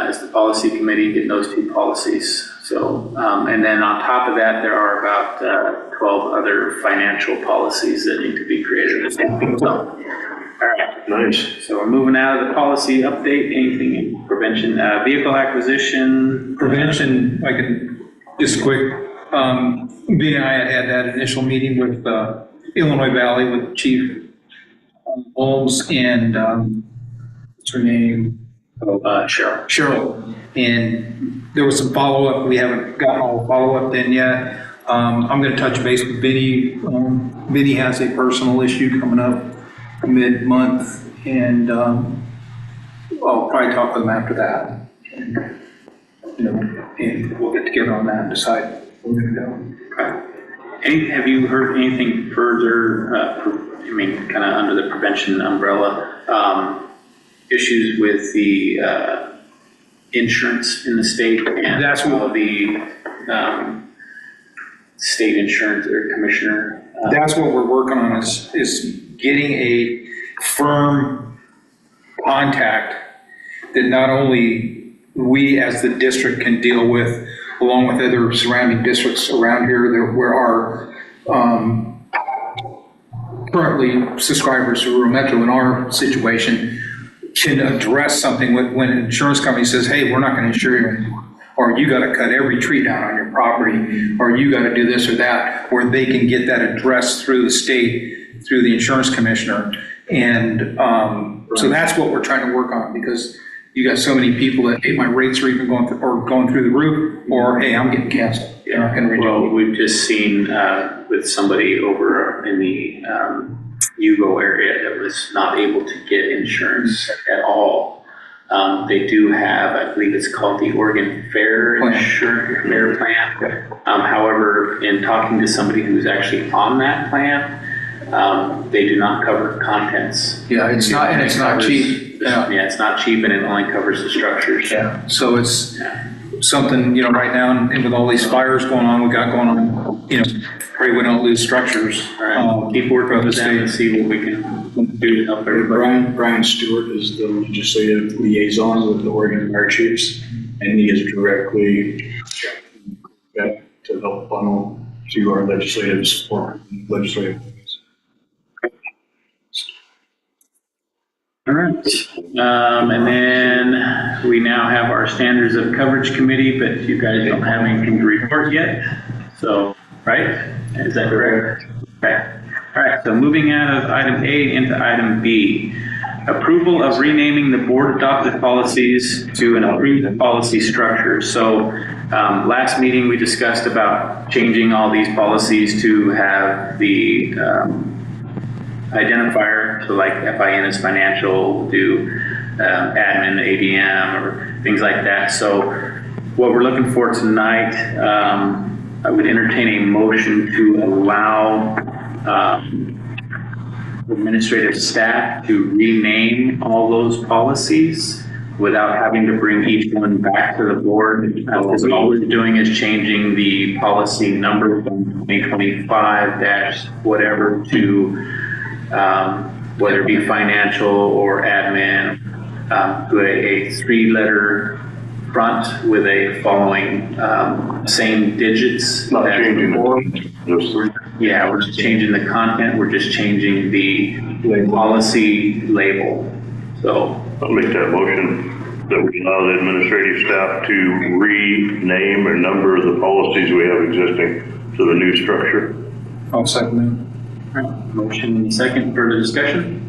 as the policy committee, get those two policies. So, and then on top of that, there are about 12 other financial policies that need to be created. So, all right. Nice. So we're moving out of the policy update, anything in prevention, vehicle acquisition. Prevention, I can, just quick, Vinny and I had that initial meeting with Illinois Valley with Chief Holmes and what's her name? Cheryl. And there was some follow-up. We haven't gotten all the follow-up in yet. I'm going to touch base with Vinny. Vinny has a personal issue coming up mid-month, and I'll probably talk with him after that. And we'll get together on that and decide where we're going to go. Okay. Have you heard anything further, I mean, kind of under the prevention umbrella, issues with the insurance in the state and That's what the state insurance or commissioner? That's what we're working on is getting a firm contact that not only we as the district can deal with, along with other surrounding districts around here where our currently subscribers to rural metro in our situation can address something when an insurance company says, hey, we're not going to insure you anymore, or you got to cut every tree down on your property, or you got to do this or that, where they can get that addressed through the state, through the insurance commissioner. And so that's what we're trying to work on, because you got so many people that, hey, my rates are even going through the roof, or hey, I'm getting canceled. They're not going to renew. Well, we've just seen with somebody over in the Yugo area that was not able to get insurance at all. They do have, I believe it's called the Oregon Fair Fair Plan. However, in talking to somebody who's actually on that plan, they do not cover contents. Yeah, it's not cheap. Yeah, it's not cheap, and it only covers the structures. Yeah, so it's something, right now, and with all these fires going on, we got going on, pray we don't lose structures. All right, keep working with them and see what we can do to help everybody. Brian Stewart is the legislative liaison with the Oregon Fire Chiefs, and he is directly to help funnel to our legislative support, legislative. All right, and then we now have our standards of coverage committee, but you guys don't have anything to report yet. So, right? Is that correct? Okay. All right, so moving out of item A into item B, approval of renaming the board adopted policies to an approved policy structure. So last meeting we discussed about changing all these policies to have the identifier, so like FIN is financial, do admin, ADM, or things like that. So what we're looking for tonight, I would entertain a motion to allow administrative staff to rename all those policies without having to bring each one back to the board. Because all we're doing is changing the policy number from 2025 dash whatever to whether it be financial or admin, to a three-letter front with a following same digits. Not changing Yeah, we're just changing the content. We're just changing the policy label. So I'll make that motion that we allow the administrative staff to rename or number the policies we have existing to the new structure. I'll second Motion and second, further discussion?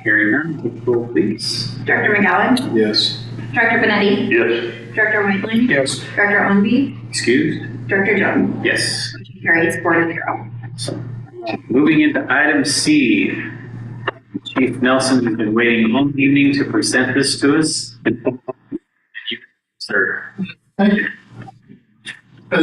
Hearing none, roll please. Director McGowan? Yes. Director Benetti? Yes. Director Whiteling? Yes. Director Ownby? Excused? Director Jones? Yes. Motion carries 4-0. So, moving into item C. Chief Nelson has been waiting all evening to present this to us. You, sir. Thank you. We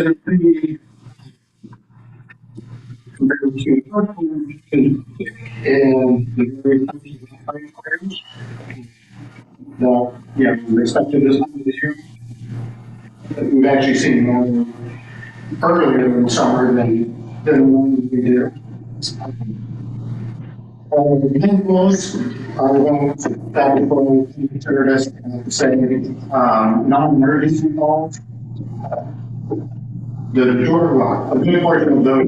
expected this year. We've actually seen more earlier in the summer than we did. The inflows are going to valuable considered as say non-emergency calls. A good portion of those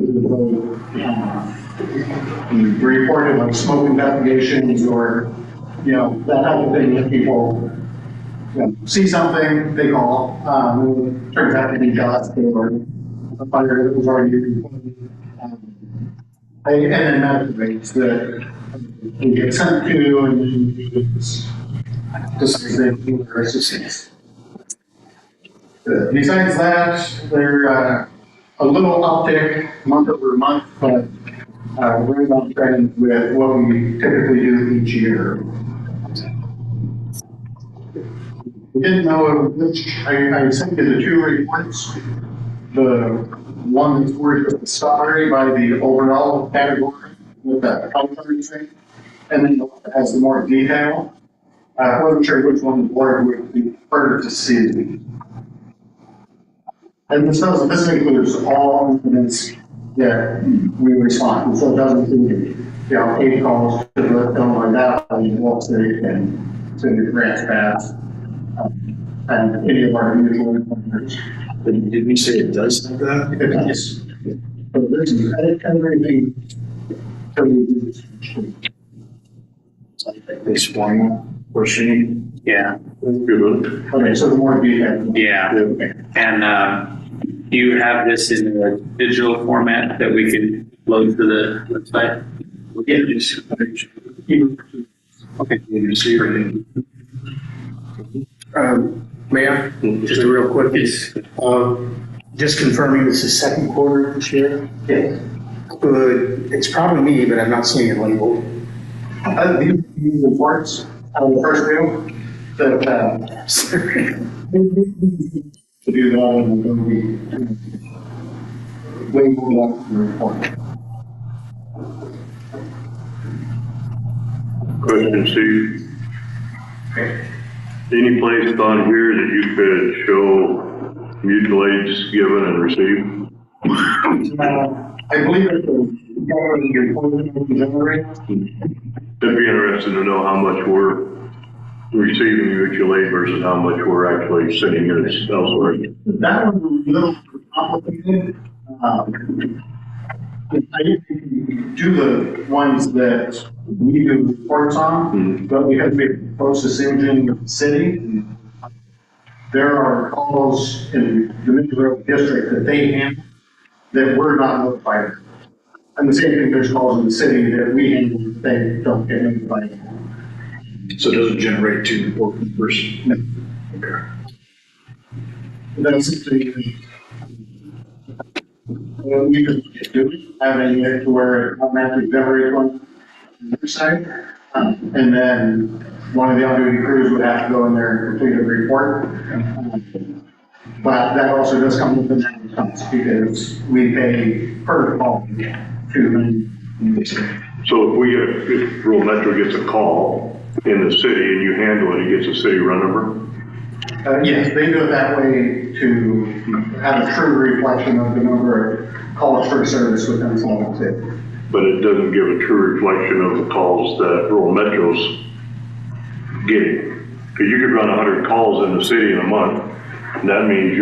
reported like smoke investigations or that type of thing that people see something, they call. Turns out to be just or a fire that was already reported. And then medical rates that we get sent to, and then just they are assistance. Besides that, they're a little uptick month over month, but we're on trend with what we typically do each year. We didn't know which, I sent you the two reports. The one that's worth the summary by the overall category with that color thing, and then the one that has the more detail. I wasn't sure which one the board would be harder to see. And this includes all incidents that we respond to, so it doesn't include 8 calls to the Illinois Valley, Wall Street, and to the Grants Pass, and any of our mutual partners. Did we say it does have that? It does. So there's everything that we do. This one portion. Yeah. Good. Okay, so the more detail. Yeah. And you have this in a digital format that we can load to the website? Yeah, just. Okay. You see everything. Mayor, just a real quick, just confirming this is second quarter this year? Yes. Good, it's probably me, but I'm not seeing it labeled. These reports, the first view, that, to do that, and then we label that in the report. Question, Steve. Any place on here that you could show mutual aids given and received? I believe it's the government report generated. I'd be interested to know how much we're receiving mutual aid versus how much we're actually sending it elsewhere. That one's a little complicated. I do the ones that we do reports on, but because we're the closest engine with the city, there are calls in the Midland district that they handle that we're not notified. And the same thing, there's calls in the city that we handle that they don't get notified. So it doesn't generate two report numbers? No. Okay. That's the we could do it, having it to where it automatically generates on the side. And then one of the on-duty crews would have to go in there and complete a report. But that also does come with an expense because we pay per call to them. So if Rural Metro gets a call in the city and you handle it, it gets a city run number? Yes, they do it that way to have a true reflection of the number of calls for service within Salt Lake City. But it doesn't give a true reflection of the calls that Rural Metro's getting. Because you could run 100 calls in the city in a month, and that means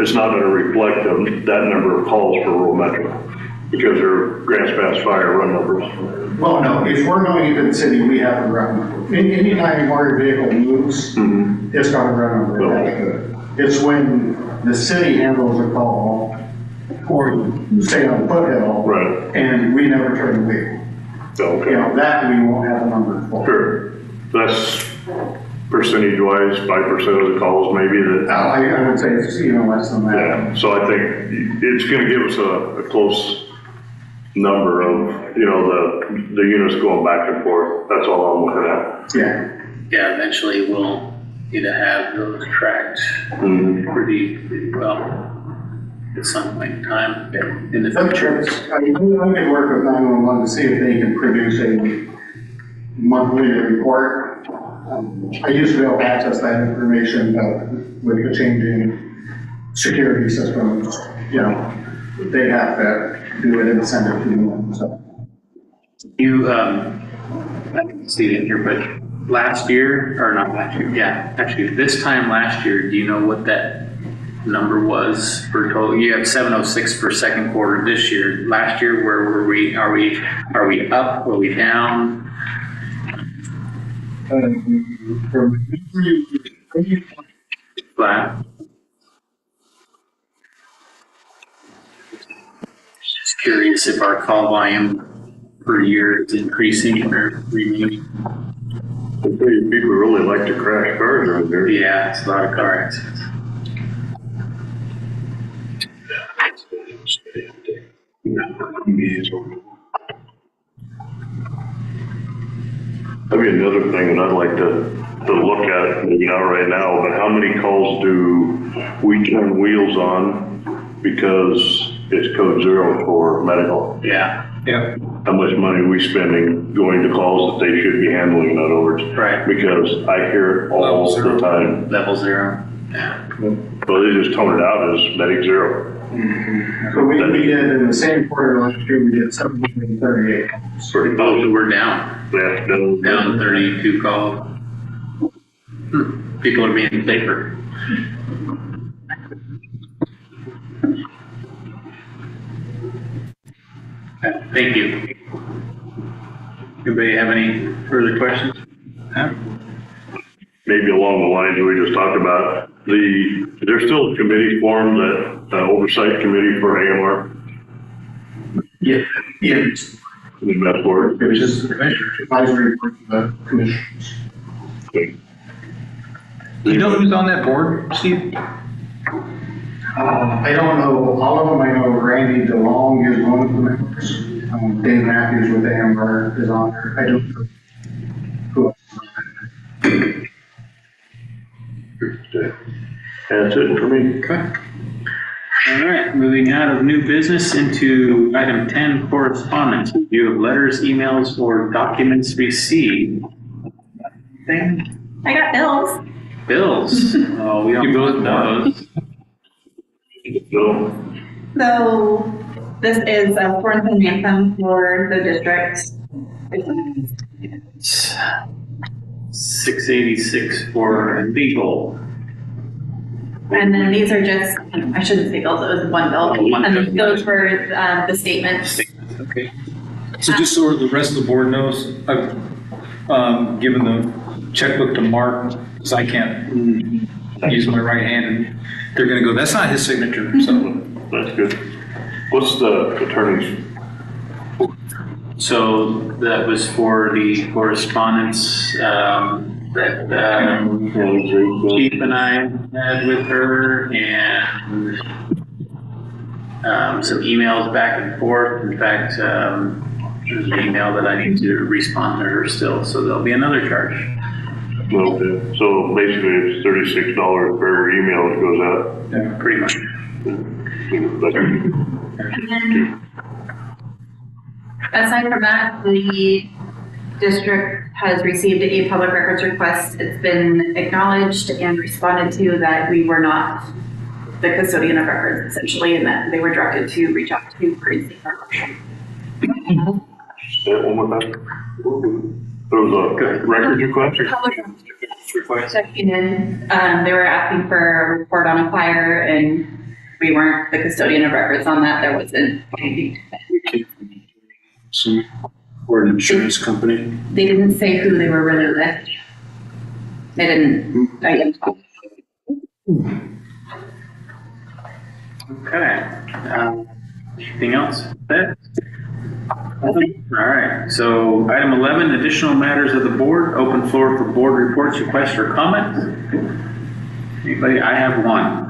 it's not gonna reflect that number of calls for Rural Metro, because they're Grants Pass Fire run numbers. Well, no, if we're going into the city, we have a run number. Anytime a motor vehicle moves, it's got a run number. Okay. It's when the city handles a call or you stay on the foothill. Right. And we never turn the wheel. Okay. You know, that we won't have a number for. Sure. That's percentage wise, 5% of the calls maybe that. I would say it's, you know, less than that. Yeah, so I think it's gonna give us a close number of, you know, the units going back and forth. That's all I'm looking at. Yeah. Yeah, eventually we'll need to have those tracked pretty well at some point in time in the future. I mean, I could work with 911 to see if they can produce a monthly report. I used to be able to access that information, but with the changing security systems, you know, they have to do it and send it to them, so. You, I didn't see it in here, but last year, or not last year, yeah, actually, this time last year, do you know what that number was for total? You have 706 for second quarter this year. Last year, where were we? Are we up? Are we down? Flat. Just curious if our call volume per year is increasing or remaining. People really like to crash cars around there. Yeah, it's a lot of car accidents. I mean, another thing that I'd like to look at, maybe not right now, but how many calls do we turn wheels on because it's code 0 for medical? Yeah. Yeah. How much money are we spending going to calls that they should be handling, in other words? Right. Because I hear it all the time. Level 0. Yeah. Well, they just tone it out as medic 0. So we did in the same quarter last year, we did 738. Oh, we're down. Yeah, Down 32 calls. People are being safer. Thank you. Anybody have any further questions? Maybe along the lines that we just talked about, there's still a committee formed, that oversight committee for AMR. Yeah. The best board. It was just the commissioner's advisory for the commissioners. You know who's on that board, Steve? I don't know all of them. I know Randy DeLong is one of the members. Dave Matthews with AMR is on there. I don't know who else is on there. That's it for me. Okay. All right, moving out of new business into item 10, correspondence. Review of letters, emails, or documents received. Anything? I got bills. Bills. Oh, we don't vote those. So this is a fourth and anthem for the district. It's 686 for legal. And then these are just, I shouldn't say bills, it was one bill. Oh, one And bill. then those were the statements. Okay. So just so the rest of the board knows, I've given the checkbook to Mark, because I can't use my right hand, and they're gonna go, that's not his signature, so. That's good. What's the attorney's? So that was for the correspondence that Chief and I had with her, and some emails back and forth. In fact, there's an email that I need to respond to her still, so there'll be another charge. Okay, so basically it's $36 for every email that goes out. Yeah, pretty much. Aside from that, the district has received a public records request. It's been acknowledged and responded to that we were not the custodian of records, essentially, and that they were directed to reach out to Princeton. Say it one more time. There was a records request? Public records checking in. They were asking for a report on a fire, and we weren't the custodian of records on that. There wasn't anything. Or an insurance company. They didn't say who they were really with. They didn't identify. Okay. Anything else? That? All right, so item 11, additional matters of the board, open floor for board reports, requests, or comments. Anybody? I have one.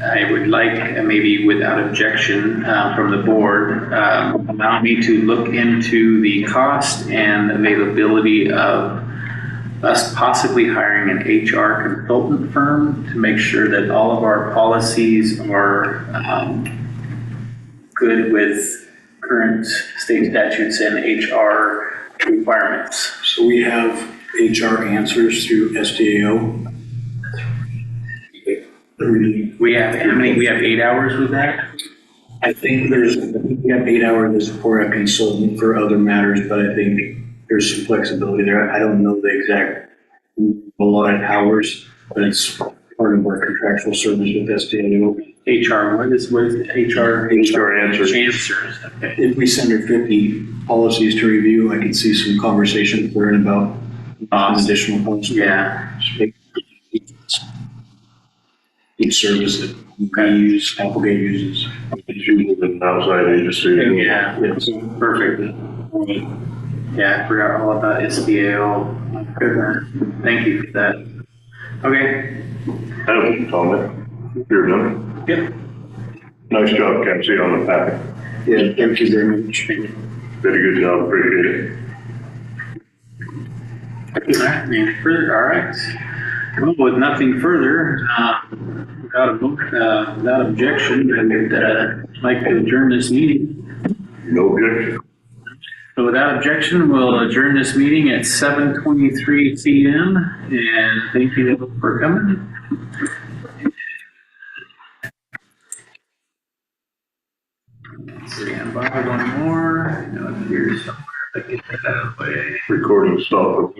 I would like, maybe without objection from the board, allow me to look into the cost and availability of us possibly hiring an HR consultant firm to make sure that all of our policies are good with current state statutes and HR requirements. So we have HR answers through SDAO. We have, how many, we have 8 hours with that? I think we have 8 hours for a consultant for other matters, but I think there's some flexibility there. I don't know the exact allotted hours, but it's part of our contractual service with SDAO. HR, what is HR? HR answers. Answers, okay. If we send her 50 policies to review, I can see some conversations there about additional policies. Yeah. Each service that we use, Applegate uses. It's usually an outside agency. Yeah, it's perfect. Yeah, I forgot all about SBAO. Thank you for that. Okay. I have a comment. You're done. Yep. Nice job, can't see it on the packet. Yeah, thank you very much. Did a good job, appreciate it. All right, any further? All right. Well, with nothing further, without objection, I would like to adjourn this meeting. No objection. So without objection, we'll adjourn this meeting at 7:23 p.m. And thank you for coming. Stand by one more. No, here's somewhere. I get that out of the way. Recording stop.